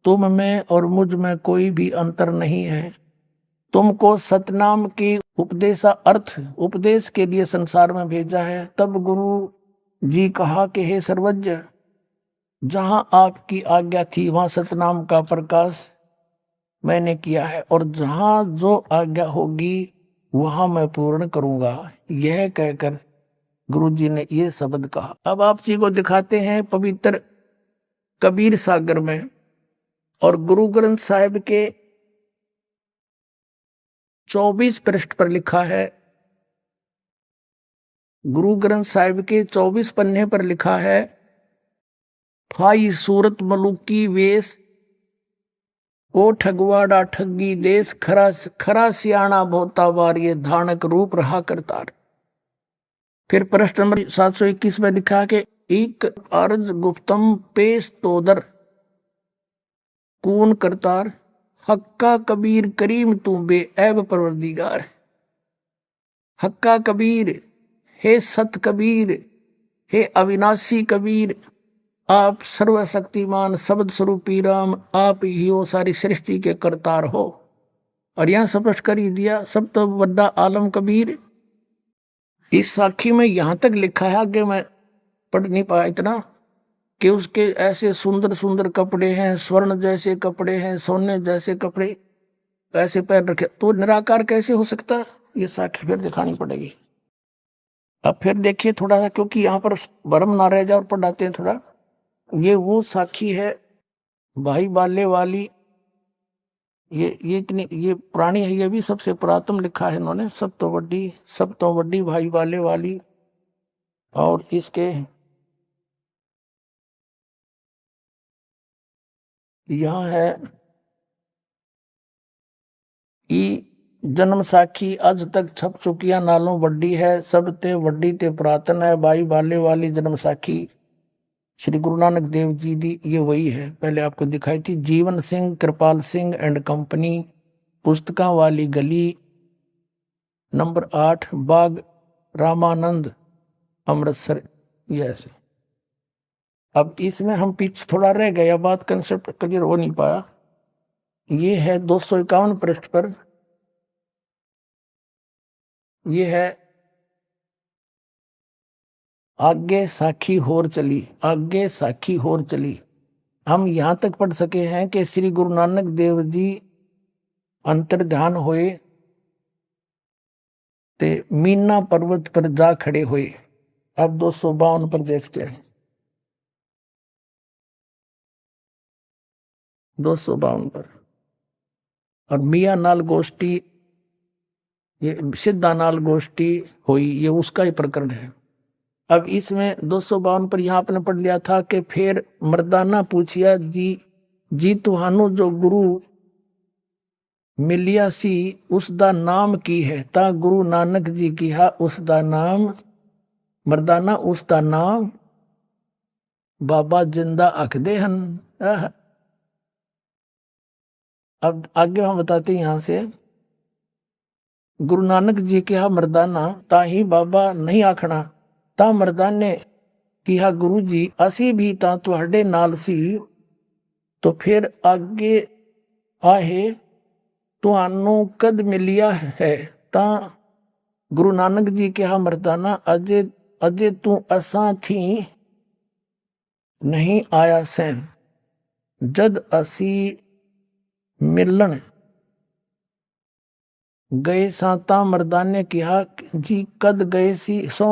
तुम में और मुझ में कोई भी अंतर नहीं है। तुमको सतनाम की उपदेश के लिए संसार में भेजा है। तब गुरु जी कहा कि हे सर्वज्ञ, जहां आपकी आज्ञा थी वहां सतनाम का प्रकाश मैंने किया है, और जहां जो आज्ञा होगी वहां मैं पूर्ण करूंगा। यह कहकर गुरु जी ने ये शब्द कहा। अब आप जी को दिखाते हैं पवित्र कबीर सागर में, और गुरु ग्रंथ साहिब के 24 पृष्ठ पर लिखा है, गुरु ग्रंथ साहिब के 24 पन्ने पर लिखा है, फाई सूरत मलुकी वेश, ओ ठगवाड़ा ठगी देश, खरा सियाणा बहुता बार, ये धानक रूप रहा करतार। फिर प्रश्न नंबर 721 में लिखा कि एक अर्ज गुप्तम पेश तोदर, कून करतार, हक्का कबीर करीम तू बे ऐब परवरदिगार। हक्का कबीर, हे सत कबीर, हे अविनाशी कबीर, आप सर्वशक्तिमान शब्द स्वरूपी राम, आप ही हो सारी सृष्टि के करतार हो। और यहां स्पष्ट कर ही दिया, सब तो बड़ा आलम कबीर। इस साखी में यहां तक लिखा है कि मैं पढ़ नहीं पाया इतना, कि उसके ऐसे सुंदर सुंदर कपड़े हैं, स्वर्ण जैसे कपड़े हैं, सोने जैसे कपड़े ऐसे पहन रखे, तो निराकार कैसे हो सकता है? ये साखी फिर दिखानी पड़ेगी। अब फिर देखिए थोड़ा सा, क्योंकि यहाँ पर भरम ना रह जाए और पढ़ाते हैं थोड़ा। ये वो साखी है भाई बाले वाली, ये इतनी ये पुरानी है, ये भी सबसे पुरातन लिखा है इन्होंने, सब तो बड़ी भाई बाले वाली। और इसके यहाँ है ई जन्म साखी अज तक छप चुकिया नालों वड्डी है, सब ते वड्डी ते पुरातन है, भाई बाले वाली जन्म साखी श्री गुरु नानक देव जी दी। ये वही है, पहले आपको दिखाई थी। जीवन सिंह, कृपाल सिंह एंड कंपनी, पुस्तका वाली गली, नंबर 8, बाग रामानंद, अमृतसर। ये ऐसे। अब इसमें हम पीछे थोड़ा रह गया, बात कंसेप्ट क्लियर हो नहीं पाया। ये है 251 पृष्ठ पर, ये है आगे साखी होर चली, आगे साखी होर चली। हम यहां तक पढ़ सके हैं कि श्री गुरु नानक देव जी अंतर्ध्यान होए ते मीना पर्वत पर जा खड़े हुए। अब 252 पर देखते हैं, 252 पर। और मिया नाल गोष्ठी, ये सिद्धा नाल गोष्ठी हुई, ये उसका ही प्रकरण है। अब इसमें 252 पर यहाँ आपने पढ़ लिया था कि फिर मर्दाना पूछिया, जी तुहानू जो गुरु मिलिया सी उसदा नाम की है? ता गुरु नानक जी की हा उसदा नाम, मर्दाना उसदा नाम बाबा जिंदा आखदे हन। अब आगे हम बताते हैं यहां से, गुरु नानक जी के हा मर्दाना ता ही बाबा नहीं आखना, ता मर्दाने की हा गुरु जी असी भी ता तुहाडे नाल सी। तो फिर आगे आहे तुहानू कद मिलिया है? ता गुरु नानक जी के हा मर्दाना अजे तू असा थी नहीं आया सैन, जद असी मिलन गए सा। ता मर्दाने कहा जी कद गए सी सो?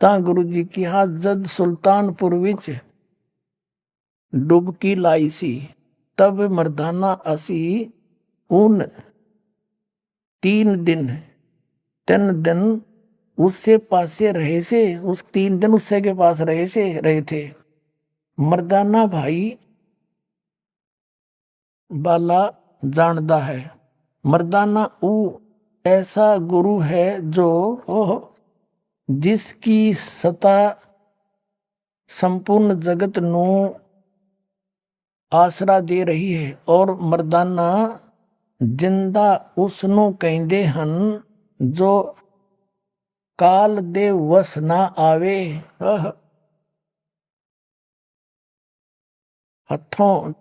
ता गुरु जी कहा जद सुल्तानपुर विच डुबकी लाई सी। तब मर्दाना असी उन 3 दिन उससे पासे रहे से, उस 3 दिन उससे के पास रहे थे। मर्दाना भाई बाला जानदा है। मर्दाना ऊ ऐसा गुरु है जो जिसकी सता संपूर्ण जगत नु आसरा दे रही है, और मर्दाना जिंदा उसनु कहते हन जो काल दे वस ना आवे। हथों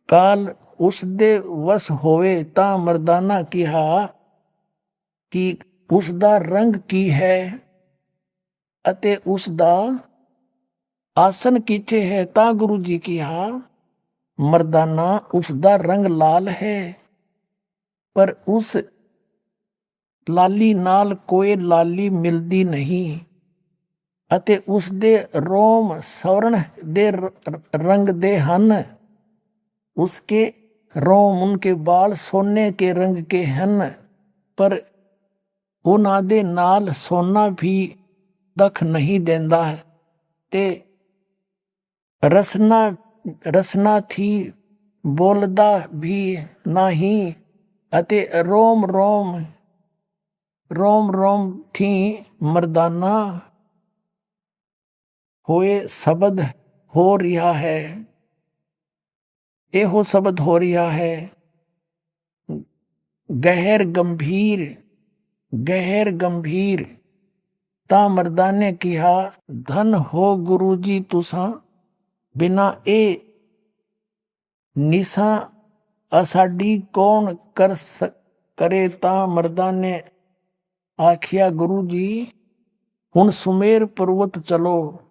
काल उस दे वस होवे ता मर्दाना किहा कि उसदा रंग की है अते उसदा आसन कीचे है। ता गुरु जी किहा मर्दाना उसदा रंग लाल है, पर उस लाली नाल कोई लाली मिलदी नहीं, अते उस दे रोम स्वर्ण दे रंग दे हन। उसके रोम, उनके बाल सोने के रंग के हन, पर उन्हां दे नाल सोना भी दख नहीं देंदा है। ते रसना थी बोलदा भी नहीं, अते रोम रोम थी मर्दाना होए शब्द हो रिहा है। एहो शब्द हो रिहा है गहर गंभीर। ता मर्दाने किहा धन हो गुरु जी तुसा, बिना ए निशा असाडी कौन करे। ता मर्दाने आखिया गुरु जी हुन सुमेर पर्वत चलो।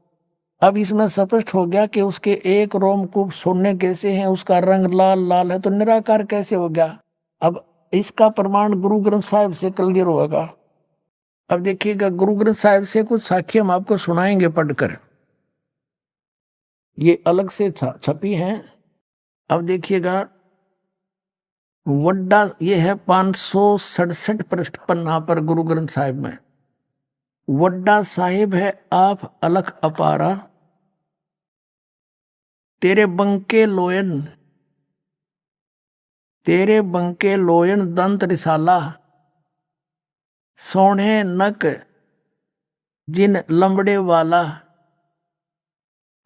अब इसमें स्पष्ट हो गया कि उसके एक रोमकूप सोने कैसे हैं, उसका रंग लाल है, तो निराकार कैसे हो गया। अब इसका प्रमाण गुरु ग्रंथ साहिब से क्लियर होगा। अब देखिएगा, गुरु ग्रंथ साहिब से कुछ साखी हम आपको सुनाएंगे पढ़कर, ये अलग से छपी हैं। अब देखिएगा, वड्डा ये है 567 पृष्ठ पन्ना पर गुरु ग्रंथ साहिब में। वड्डा साहिब है आप अलख अपारा, तेरे बंके लोयन दंत रिसाला। सोने नक जिन लंबड़े वाला,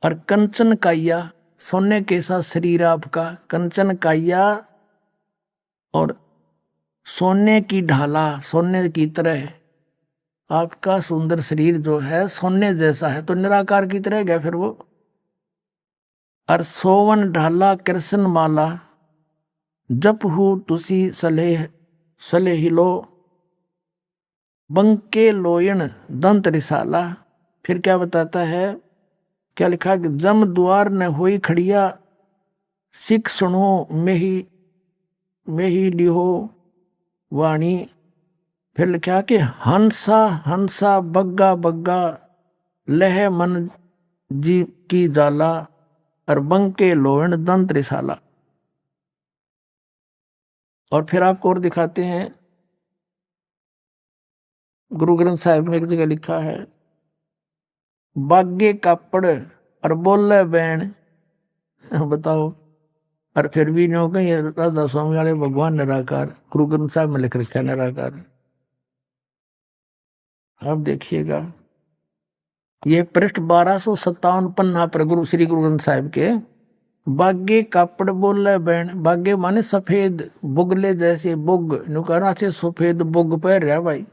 और कंचन काया, सोने के साथ शरीर आपका कंचन काया, और सोने की ढाला, सोने की तरह आपका सुंदर शरीर जो है सोने जैसा है, तो निराकार की तरह गया फिर वो। और सोवन ढाला कृष्ण माला, जप हु तुसी सले हिलो। बंके लोयन दंत रिसाला, फिर क्या बताता है, क्या लिखा कि जम द्वार न होई खड़िया, सिख सुनो में ही लिहो वाणी। फिर लिखा कि हंसा बग्गा लह मन जी की जाला, और बंके लोयन दंत रिसाला। और फिर आपको और दिखाते हैं, गुरु ग्रंथ साहिब में एक जगह लिखा है, बागे कापड़ और बोले बैन। बताओ, और फिर भी नो कहीं राधा स्वामी वाले भगवान निराकार, गुरु ग्रंथ साहिब में लिख रखा है निराकार। अब देखिएगा, यह पृष्ठ 1257 पन्ना पर गुरु श्री गुरु ग्रंथ साहिब के। बागे कापड़ बोले बैन, बागे माने सफेद, बुगले जैसे बुग, नुकारा से सफेद बुग पहन रहा भाई।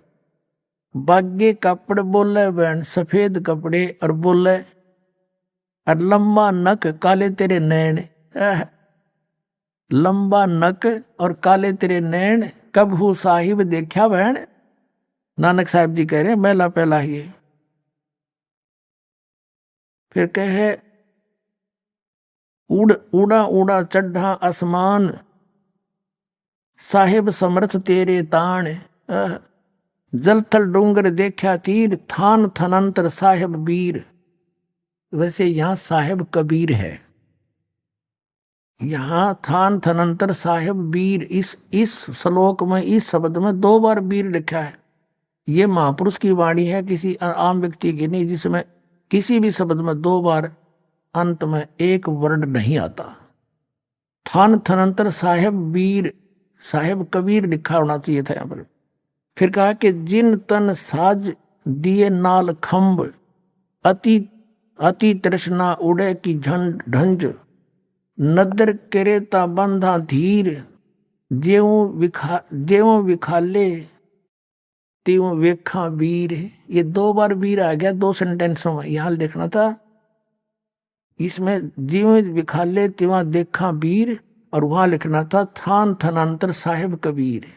बागे कापड़ बोले बैन, सफेद कपड़े और बोले, और लंबा नक काले तेरे नैन। लंबा नक और काले तेरे नैन, कब हु साहिब देखा बहन। नानक साहिब जी कह रहे मेला पहला ही है। फिर कहे उड़ा चढ़ा आसमान, साहिब समर्थ तेरे ताण। जल थल डूंगर देखा तीर, थान थनंतर साहिब बीर। वैसे यहां साहिब कबीर है, यहां थान थनंतर साहिब बीर। इस श्लोक में, इस शब्द में 2 बार बीर लिखा है। ये महापुरुष की वाणी है, किसी आम व्यक्ति की नहीं, जिसमें किसी भी शब्द में 2 बार अंत में एक वर्ड नहीं आता। थान थनंतर साहेब वीर, साहेब कबीर लिखा होना चाहिए था यहाँ पर। फिर कहा कि जिन तन साज दिए नाल खम्ब, अति अति तृष्णा उड़े की झंड ढंज, नदर करे ता बंधा धीर, जेऊ विखाले त्यों वेखा वीर। ये 2 बार वीर आ गया 2 सेंटेंसों में, यहां देखना था। इसमें जीव विखाले त्यों देखा वीर, और वहां लिखना था थान थनांतर साहेब कबीर।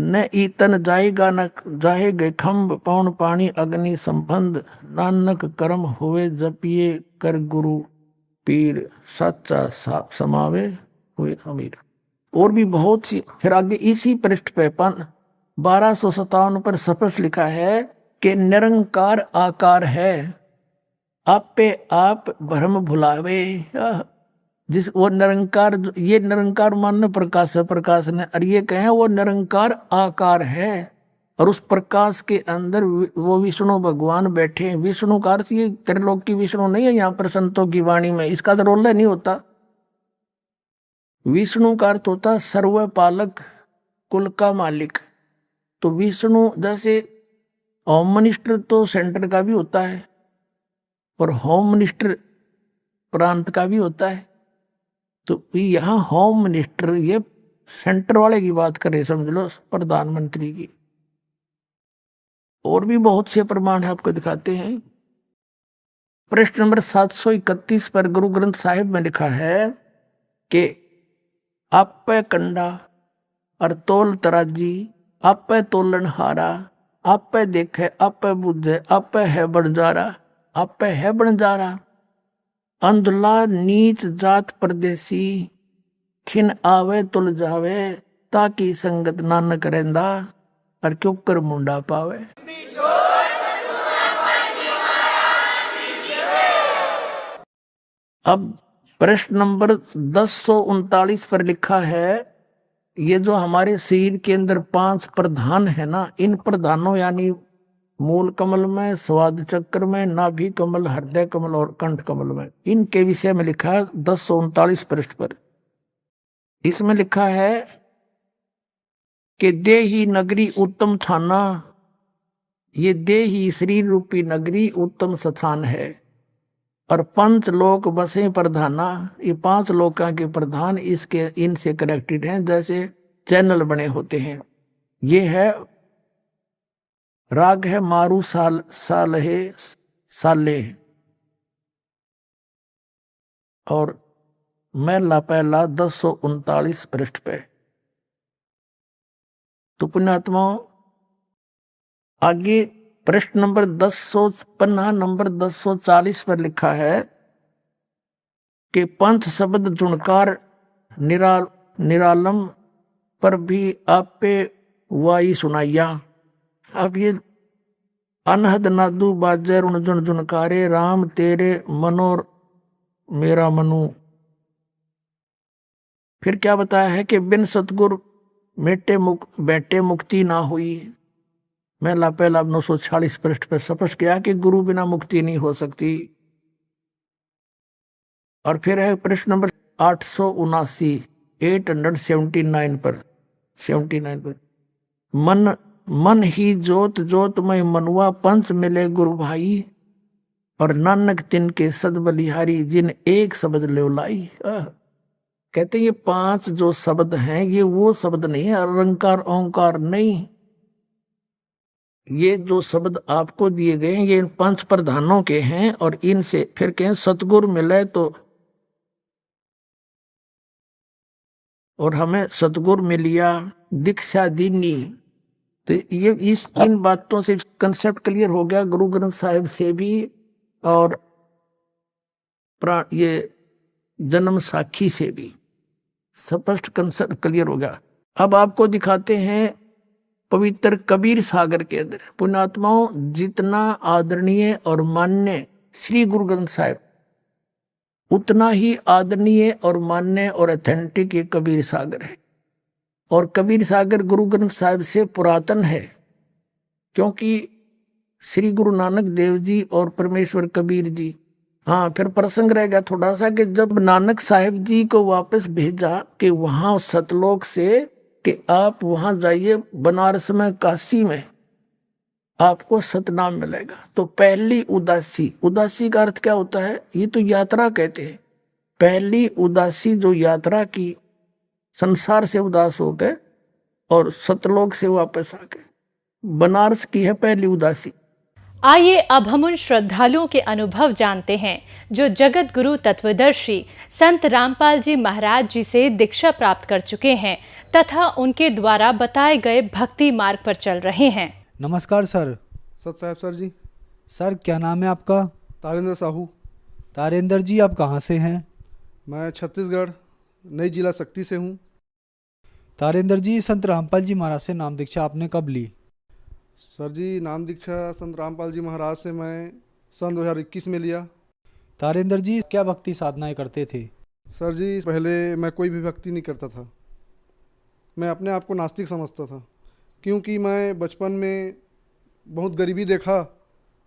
न ईतन जाएगा न जाहे गए खम्ब, पौन पानी अग्नि संबंध, नानक कर्म हुए जपिए कर गुरु पीर, सच्चा समावे हुए अमीर। और भी बहुत सी। फिर आगे इसी पृष्ठ पे 1257 पर स्पष्ट लिखा है कि निरंकार आकार है, आप पे आप भ्रम भुलावे। जिस वो निरंकार, ये निरंकार मानने प्रकाश है, प्रकाश ने, और ये कहें वो निरंकार आकार है, और उस प्रकाश के अंदर वो विष्णु भगवान बैठे। विष्णु का अर्थ ये त्रिलोक की विष्णु नहीं है यहाँ पर संतों की वाणी में, इसका तो रोल नहीं होता। विष्णु का अर्थ होता सर्वपालक, कुल का मालिक। तो विष्णु जैसे होम मिनिस्टर तो सेंटर का भी होता है, और होम मिनिस्टर प्रांत का भी होता है। तो यहाँ होम मिनिस्टर ये सेंटर वाले की बात करे, समझ लो प्रधानमंत्री की। और भी बहुत से प्रमाण है, आपको दिखाते हैं। पृष्ठ नंबर 731 पर गुरु ग्रंथ साहिब में लिखा है कि आपे कंडा और तोल तराजी, आपे तोलन हारा, आपे देखे आपे बुझे, आपे है बंजारा, आपे है बंजारा। अंधला नीच जात परदेसी, खिन आवे तुल जावे, ताकि संगत नानक रहंदा, और क्यों कर मुंडा पावे। अब प्रश्न नंबर 1039 पर लिखा है, ये जो हमारे शरीर के अंदर 5 प्रधान है ना, इन प्रधानों यानी मूल कमल में, स्वाद चक्र में, नाभि कमल, हृदय कमल और कंठ कमल में, इनके विषय में लिखा है 1039 पृष्ठ पर। इसमें लिखा है कि देही नगरी उत्तम थाना, ये देही शरीर रूपी नगरी उत्तम स्थान है, और 5 लोक बसे प्रधाना, ये 5 लोकों के प्रधान इसके इनसे कनेक्टेड हैं, जैसे चैनल बने होते हैं। ये है राग है मारू साले, और मैला पहला 1039 पृष्ठ पे। तो पुण्यात्माओं, आगे प्रश्न नंबर 10 नंबर 1040 पर लिखा है कि पंच शब्द जुणकार निरालम पर भी आपे वाई सुनाइया। अब ये अनहद नादू बाजे रुण जुन जुनकारे, राम तेरे मनोर मेरा मनु। फिर क्या बताया है कि बिन सतगुर बैठे मुक्ति ना हुई। मैं पहला 946 पृष्ठ पर स्पष्ट किया कि गुरु बिना मुक्ति नहीं हो सकती। और फिर है प्रश्न नंबर 879 पर 79 पर, मन ही जोत जोत में मनुआ, पंच मिले गुरु भाई, और नानक तिनके सद बलिहारी, जिन एक शब्द ले लाई। कहते ये 5 जो शब्द हैं ये वो शब्द नहीं है, अलंकार ओंकार नहीं। ये जो शब्द आपको दिए गए हैं ये 5 प्रधानों के हैं, और इनसे फिर कहें सतगुरु मिले तो, और हमें सतगुरु मिलिया दीक्षा दीनी। तो ये इन बातों से कंसेप्ट क्लियर हो गया, गुरु ग्रंथ साहिब से भी और ये जन्म साखी से भी स्पष्ट कंसेप्ट क्लियर हो गया। अब आपको दिखाते हैं पवित्र कबीर सागर के अंदर। पुण्यात्माओं, जितना आदरणीय और मान्य श्री गुरु ग्रंथ साहिब, उतना ही आदरणीय और मान्य और ऑथेंटिक ये कबीर सागर है। और कबीर सागर गुरु ग्रंथ साहिब से पुरातन है, क्योंकि श्री गुरु नानक देव जी और परमेश्वर कबीर जी, हाँ फिर प्रसंग रह गया थोड़ा सा कि जब नानक साहिब जी को वापस भेजा कि वहां सतलोक से कि आप वहां जाइए बनारस में, काशी में आपको सतनाम मिलेगा। तो पहली उदासी, उदासी का अर्थ क्या होता है? ये तो यात्रा कहते हैं। पहली उदासी जो यात्रा की, संसार से उदास हो गए और सतलोक से वापस आ गए, बनारस की है पहली उदासी। आइए अब हम उन श्रद्धालुओं के अनुभव जानते हैं जो जगत गुरु तत्वदर्शी संत रामपाल जी महाराज जी से दीक्षा प्राप्त कर चुके हैं तथा उनके द्वारा बताए गए भक्ति मार्ग पर चल रहे हैं। नमस्कार सर। सत साहब सर जी। सर क्या नाम है आपका? तारेंद्र साहू। तारेंद्र जी आप कहाँ से हैं? मैं छत्तीसगढ़ नई जिला शक्ति से हूँ। तारेंद्र जी संत रामपाल जी महाराज से नाम दीक्षा आपने कब ली? सर जी नाम दीक्षा संत रामपाल जी महाराज से मैं सन 2021 में लिया। तारेंद्र जी क्या भक्ति साधनाएं करते थे? सर जी पहले मैं कोई भी भक्ति नहीं करता था। मैं अपने आप को नास्तिक समझता था, क्योंकि मैं बचपन में बहुत गरीबी देखा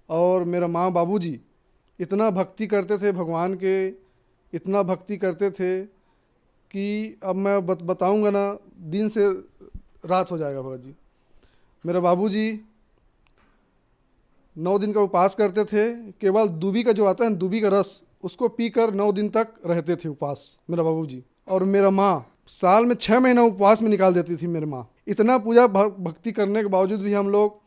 और मेरा माँ बाबूजी इतना भक्ति करते थे भगवान के, इतना भक्ति करते थे कि अब मैं बताऊंगा ना दिन से रात हो जाएगा। भगत जी, मेरा बाबूजी 9 दिन का उपवास करते थे। केवल दूबी का जो आता है दूबी का रस, उसको पीकर 9 दिन तक रहते थे उपवास मेरा बाबूजी। और मेरा माँ साल में 6 महीना उपवास में निकाल देती थी मेरी माँ। इतना पूजा भक्ति करने के बावजूद भी हम लोग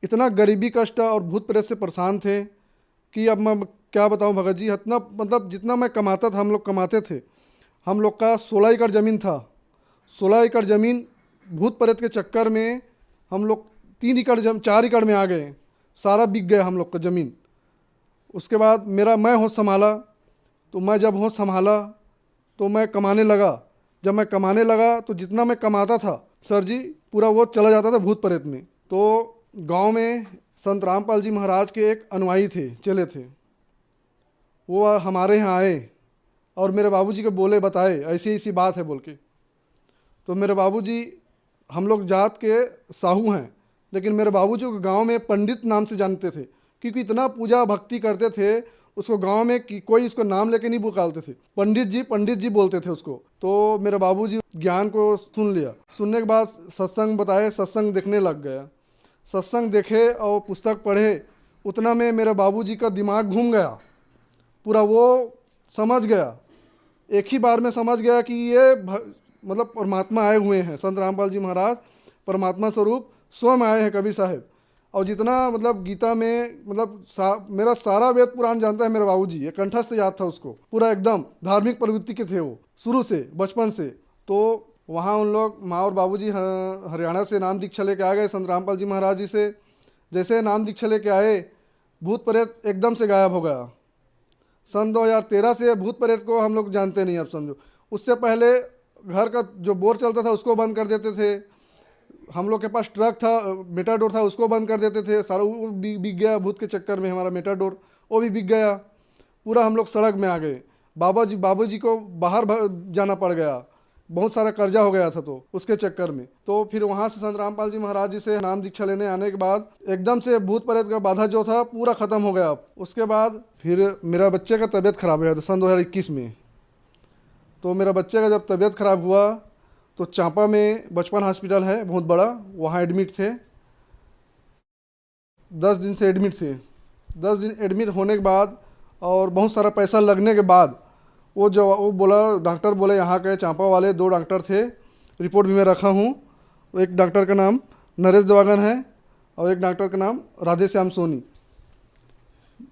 इतना गरीबी कष्ट और भूत प्रेत से परेशान थे कि अब मैं क्या बताऊं भगत जी। इतना मतलब जितना मैं कमाता था, हम लोग कमाते थे। हम लोग का 16 एकड़ ज़मीन था। 16 एकड़ ज़मीन भूत प्रेत के चक्कर में हम लोग 3 एकड़ 4 एकड़ में आ गए। सारा बिक गया हम लोग का ज़मीन। उसके बाद मैं होश संभाला। तो मैं जब होश संभाला तो मैं कमाने लगा। जब मैं कमाने लगा तो जितना मैं कमाता था सर जी, पूरा वो चला जाता था भूत प्रेत में। तो गांव में संत रामपाल जी महाराज के एक अनुयायी थे, चले थे। वो हमारे यहाँ आए और मेरे बाबूजी को बोले, बताए ऐसी ऐसी बात है बोल के। तो मेरे बाबूजी, हम लोग जात के साहू हैं, लेकिन मेरे बाबूजी को गांव में पंडित नाम से जानते थे, क्योंकि इतना पूजा भक्ति करते थे। उसको गांव में कोई इसको नाम लेके नहीं पुकारते थे, पंडित जी बोलते थे उसको। तो मेरे बाबूजी ज्ञान को सुन लिया। सुनने के बाद सत्संग बताए, सत्संग देखने लग गया। सत्संग देखे और पुस्तक पढ़े, उतना में मेरे बाबूजी का दिमाग घूम गया पूरा। वो समझ गया, एक ही बार में समझ गया कि ये मतलब परमात्मा आए हुए हैं। संत रामपाल जी महाराज परमात्मा स्वरूप स्वयं आए हैं, कबीर साहब। और जितना मतलब गीता में मतलब मेरा सारा वेद पुराण जानता है मेरे बाबूजी, ये कंठस्थ याद था उसको पूरा। एकदम धार्मिक प्रवृत्ति के थे वो शुरू से, बचपन से। तो वहाँ उन लोग माँ और बाबूजी हरियाणा से नाम दीक्षा लेके आ गए संत रामपाल जी महाराज जी से। जैसे नाम दीक्षा लेके आए, भूत प्रेत एकदम से गायब हो गया। सन 2013 से भूत प्रेत को हम लोग जानते नहीं, अब समझो। उससे पहले घर का जो बोर चलता था उसको बंद कर देते थे। हम लोग के पास ट्रक था, मेटाडोर था, उसको बंद कर देते थे। सारा वो बिक गया भूत के चक्कर में। हमारा मेटाडोर वो भी बिक गया पूरा। हम लोग सड़क में आ गए। बाबूजी को बाहर जाना पड़ गया, बहुत सारा कर्जा हो गया था तो उसके चक्कर में। तो फिर वहाँ से संत रामपाल जी महाराज जी से नाम दीक्षा लेने आने के बाद एकदम से भूत प्रेत का बाधा जो था पूरा ख़त्म हो गया। उसके बाद फिर मेरा बच्चे का तबीयत ख़राब हो गया था सन 2021 में। तो मेरा बच्चे का जब तबीयत ख़राब हुआ तो चांपा में बचपन हॉस्पिटल है बहुत बड़ा, वहाँ एडमिट थे। 10 दिन से एडमिट थे। 10 दिन एडमिट होने के बाद और बहुत सारा पैसा लगने के बाद वो बोला, डॉक्टर बोले यहाँ के चांपा वाले 2 डॉक्टर थे, रिपोर्ट भी मैं रखा हूँ। एक डॉक्टर का नाम नरेश देवागन है और एक डॉक्टर का नाम राधे श्याम सोनी।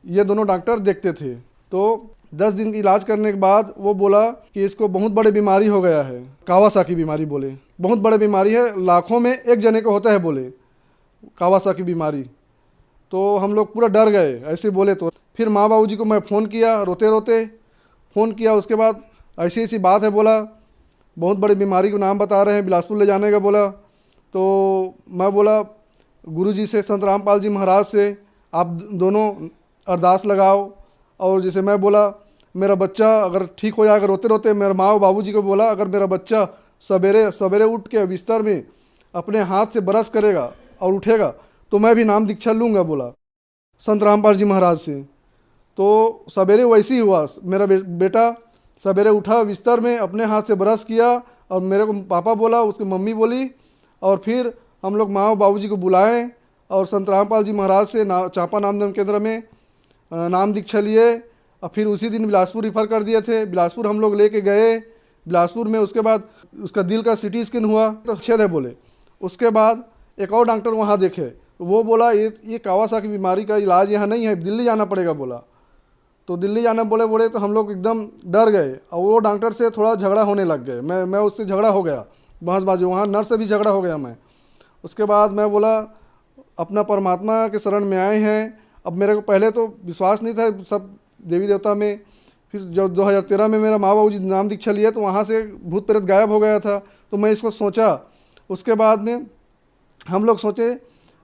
ये दोनों डॉक्टर देखते थे। तो 10 दिन की इलाज करने के बाद वो बोला कि इसको बहुत बड़ी बीमारी हो गया है, कावासाकी बीमारी बोले। बहुत बड़ी बीमारी है, लाखों में एक जने को होता है बोले कावासाकी बीमारी। तो हम लोग पूरा डर गए ऐसे बोले। तो फिर माँ बाबूजी को मैं फ़ोन किया, रोते रोते फ़ोन किया। उसके बाद ऐसी ऐसी बात है बोला, बहुत बड़ी बीमारी को नाम बता रहे हैं, बिलासपुर ले जाने का बोला। तो मैं बोला गुरुजी से, संत रामपाल जी महाराज से, आप दोनों अरदास लगाओ। और जैसे मैं बोला मेरा बच्चा अगर ठीक हो जाएगा, रोते रोते मेरे माँ और बाबूजी को बोला अगर मेरा बच्चा सवेरे उठ के बिस्तर में अपने हाथ से ब्रश करेगा और उठेगा तो मैं भी नाम दीक्षा लूँगा बोला संत रामपाल जी महाराज से। तो सवेरे वैसे ही हुआ, मेरा बेटा सवेरे उठा बिस्तर में, अपने हाथ से ब्रश किया और मेरे को पापा बोला, उसकी मम्मी बोली, और फिर हम लोग माँ और बाबूजी को बुलाए और संत रामपाल जी महाराज से चांपा नामधर्म केंद्र में नाम दीक्षा लिए। और फिर उसी दिन बिलासपुर रिफ़र कर दिए थे। बिलासपुर हम लोग लेके गए। बिलासपुर में उसके बाद उसका दिल का सीटी स्कैन हुआ तो छेद है बोले। उसके बाद एक और डॉक्टर वहाँ देखे, वो बोला ये कावासाकी बीमारी का इलाज यहाँ नहीं है, दिल्ली जाना पड़ेगा बोला। तो दिल्ली जाना बोले तो हम लोग एकदम डर गए और वो डॉक्टर से थोड़ा झगड़ा होने लग गए। मैं उससे झगड़ा हो गया, बहसबाजी, वहाँ नर्स से भी झगड़ा हो गया मैं। उसके बाद मैं बोला अपना परमात्मा के शरण में आए हैं। अब मेरे को पहले तो विश्वास नहीं था सब देवी देवता में। फिर जब 2013 में मेरा माँ बाबू जी नाम दीक्षा लिए तो वहाँ से भूत प्रेत गायब हो गया था। तो मैं इसको सोचा, उसके बाद में हम लोग सोचे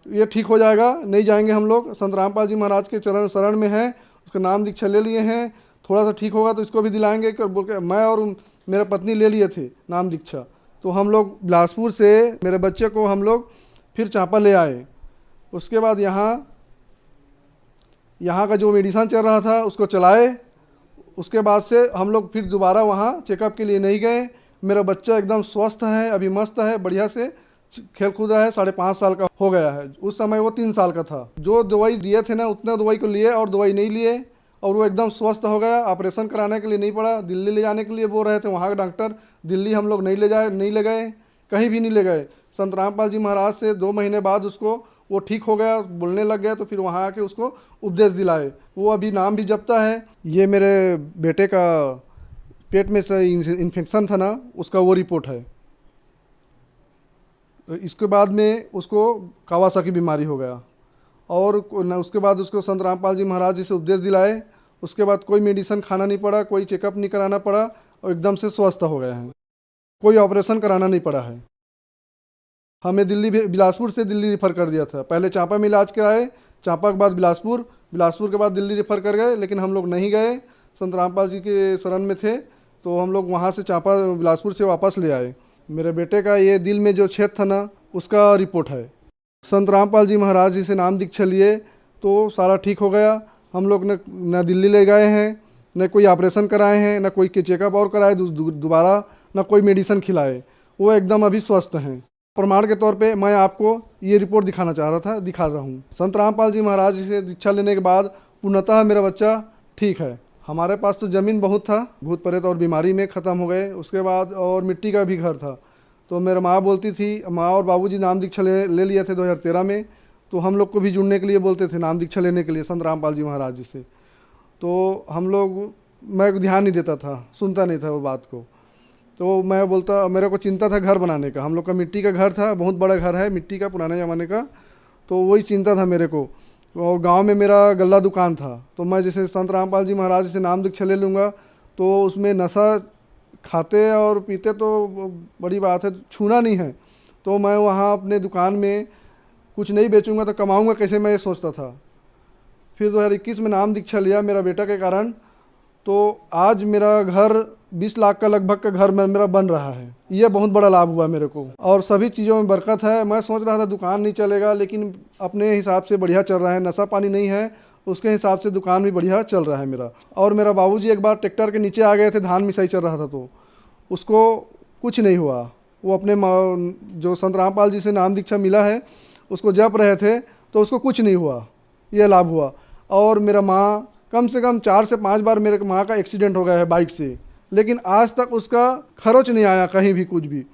ये ठीक हो जाएगा, नहीं जाएंगे हम लोग, संत रामपाल जी महाराज के चरण शरण में हैं, उसका नाम दीक्षा ले लिए हैं, थोड़ा सा ठीक होगा तो इसको भी दिलाएंगे बोल के मैं और मेरा पत्नी ले लिए थे नाम दीक्षा। तो हम लोग बिलासपुर से मेरे बच्चे को हम लोग फिर चांपा ले आए। उसके बाद यहाँ का जो मेडिसन चल रहा था उसको चलाए। उसके बाद से हम लोग फिर दोबारा वहाँ चेकअप के लिए नहीं गए। मेरा बच्चा एकदम स्वस्थ है, अभी मस्त है, बढ़िया से खेल कूद रहा है, 5.5 साल का हो गया है। उस समय वो 3 साल का था। जो दवाई दिए थे ना उतना दवाई को लिए और दवाई नहीं लिए और वो एकदम स्वस्थ हो गया। ऑपरेशन कराने के लिए नहीं पड़ा, दिल्ली ले जाने के लिए बोल रहे थे वहाँ के डॉक्टर। दिल्ली हम लोग नहीं ले गए, कहीं भी नहीं ले गए। संत रामपाल जी महाराज से 2 महीने बाद उसको वो ठीक हो गया, बोलने लग गया। तो फिर वहाँ आके उसको उपदेश दिलाए, वो अभी नाम भी जपता है। ये मेरे बेटे का पेट में से इन्फेक्शन था ना, उसका वो रिपोर्ट है। इसके बाद में उसको कावासाकी बीमारी हो गया और उसके बाद उसको संत रामपाल जी महाराज जी से उपदेश दिलाए। उसके बाद कोई मेडिसिन खाना नहीं पड़ा, कोई चेकअप नहीं कराना पड़ा और एकदम से स्वस्थ हो गए हैं। कोई ऑपरेशन कराना नहीं पड़ा है। हमें बिलासपुर से दिल्ली रेफ़र कर दिया था। पहले चांपा में इलाज कराए, चांपा के बाद बिलासपुर के बाद दिल्ली रेफ़र कर गए, लेकिन हम लोग नहीं गए। संत रामपाल जी के शरण में थे तो हम लोग वहाँ से चांपा बिलासपुर से वापस ले आए। मेरे बेटे का ये दिल में जो छेद था ना उसका रिपोर्ट है। संत रामपाल जी महाराज जी से नाम दीक्षा लिए तो सारा ठीक हो गया। हम लोग न दिल्ली ले गए हैं, न कोई ऑपरेशन कराए हैं, न कोई चेकअप और कराए दोबारा, न कोई मेडिसिन खिलाए। वो एकदम अभी स्वस्थ हैं। प्रमाण के तौर पे मैं आपको ये रिपोर्ट दिखा रहा हूँ। संत रामपाल जी महाराज जी से दीक्षा लेने के बाद पूर्णतः मेरा बच्चा ठीक है। हमारे पास तो ज़मीन बहुत था, भूत प्रेत और बीमारी में ख़त्म हो गए। उसके बाद और मिट्टी का भी घर था। तो मेरा माँ बोलती थी, माँ और बाबूजी नाम दीक्षा ले लिए थे 2013 में। तो हम लोग को भी जुड़ने के लिए बोलते थे नाम दीक्षा लेने के लिए संत रामपाल जी महाराज जी से। तो हम लोग, मैं ध्यान नहीं देता था, सुनता नहीं था वो बात को। तो मैं बोलता, मेरे को चिंता था घर बनाने का। हम लोग का मिट्टी का घर था, बहुत बड़ा घर है मिट्टी का, पुराने ज़माने का। तो वही चिंता था मेरे को। और गांव में मेरा गल्ला दुकान था। तो मैं जैसे संत रामपाल जी महाराज से नाम दीक्षा ले लूँगा तो उसमें नशा खाते और पीते तो बड़ी बात है, छूना नहीं है। तो मैं वहाँ अपने दुकान में कुछ नहीं बेचूंगा तो कमाऊँगा कैसे, मैं ये सोचता था। फिर 2021 में नाम दीक्षा लिया मेरा बेटा के कारण। तो आज मेरा घर 20 लाख का लगभग का घर मेरा बन रहा है। ये बहुत बड़ा लाभ हुआ मेरे को और सभी चीज़ों में बरकत है। मैं सोच रहा था दुकान नहीं चलेगा, लेकिन अपने हिसाब से बढ़िया चल रहा है। नशा पानी नहीं है, उसके हिसाब से दुकान भी बढ़िया चल रहा है मेरा। और मेरा बाबूजी एक बार ट्रैक्टर के नीचे आ गए थे, धान मिसाई चल रहा था, तो उसको कुछ नहीं हुआ। वो अपने जो संत रामपाल जी से नाम दीक्षा मिला है उसको जप रहे थे तो उसको कुछ नहीं हुआ, ये लाभ हुआ। और मेरा माँ कम से कम 4 से 5 बार मेरे माँ का एक्सीडेंट हो गया है बाइक से, लेकिन आज तक उसका खरोच नहीं आया कहीं भी कुछ भी।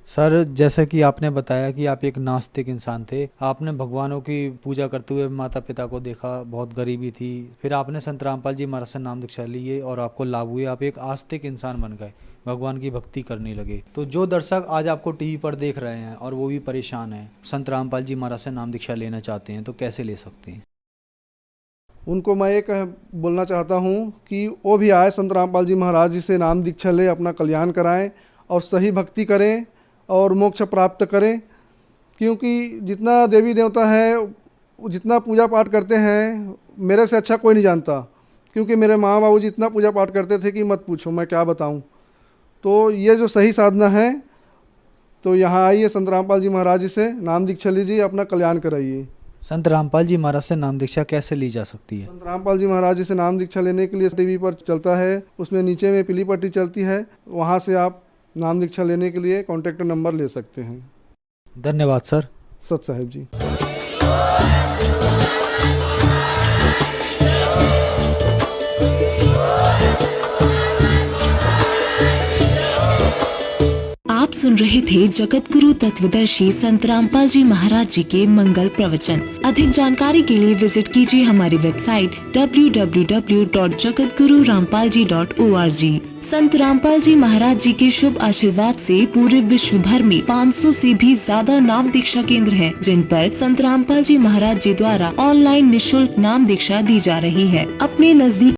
सर, जैसा कि आपने बताया कि आप एक नास्तिक इंसान थे, आपने भगवानों की पूजा करते हुए माता पिता को देखा, बहुत गरीबी थी, फिर आपने संत रामपाल जी महाराज से नाम दीक्षा लिए और आपको लाभ हुए, आप एक आस्तिक इंसान बन गए, भगवान की भक्ति करने लगे। तो जो दर्शक आज आपको टीवी पर देख रहे हैं और वो भी परेशान हैं, संत रामपाल जी महाराज से नाम दीक्षा लेना चाहते हैं, तो कैसे ले सकते हैं? उनको मैं एक बोलना चाहता हूँ कि वो भी आए, संत रामपाल जी महाराज जी से नाम दीक्षा ले, अपना कल्याण कराएं और सही भक्ति करें और मोक्ष प्राप्त करें। क्योंकि जितना देवी देवता है, जितना पूजा पाठ करते हैं, मेरे से अच्छा कोई नहीं जानता। क्योंकि मेरे माँ बाबू जी इतना पूजा पाठ करते थे कि मत पूछो, मैं क्या बताऊँ। तो ये जो सही साधना है, तो यहाँ आइए, संत रामपाल जी महाराज जी से नाम दीक्षा लीजिए, अपना कल्याण कराइए। संत रामपाल जी महाराज से नाम दीक्षा कैसे ली जा सकती है? संत रामपाल जी महाराज जी से नाम दीक्षा लेने के लिए टीवी पर चलता है, उसमें नीचे में पीली पट्टी चलती है, वहाँ से आप नाम दीक्षा लेने के लिए कॉन्टैक्ट नंबर ले सकते हैं। धन्यवाद सर। सत साहिब जी। आप सुन रहे थे जगत गुरु तत्वदर्शी संत रामपाल जी महाराज जी के मंगल प्रवचन। अधिक जानकारी के लिए विजिट कीजिए हमारी वेबसाइट www.jagatgururampalji.org। संत रामपाल जी महाराज जी के शुभ आशीर्वाद से पूरे विश्व भर में 500 से भी ज्यादा नाम दीक्षा केंद्र हैं, जिन पर संत रामपाल जी महाराज जी द्वारा ऑनलाइन निशुल्क नाम दीक्षा दी जा रही है। अपने नजदीक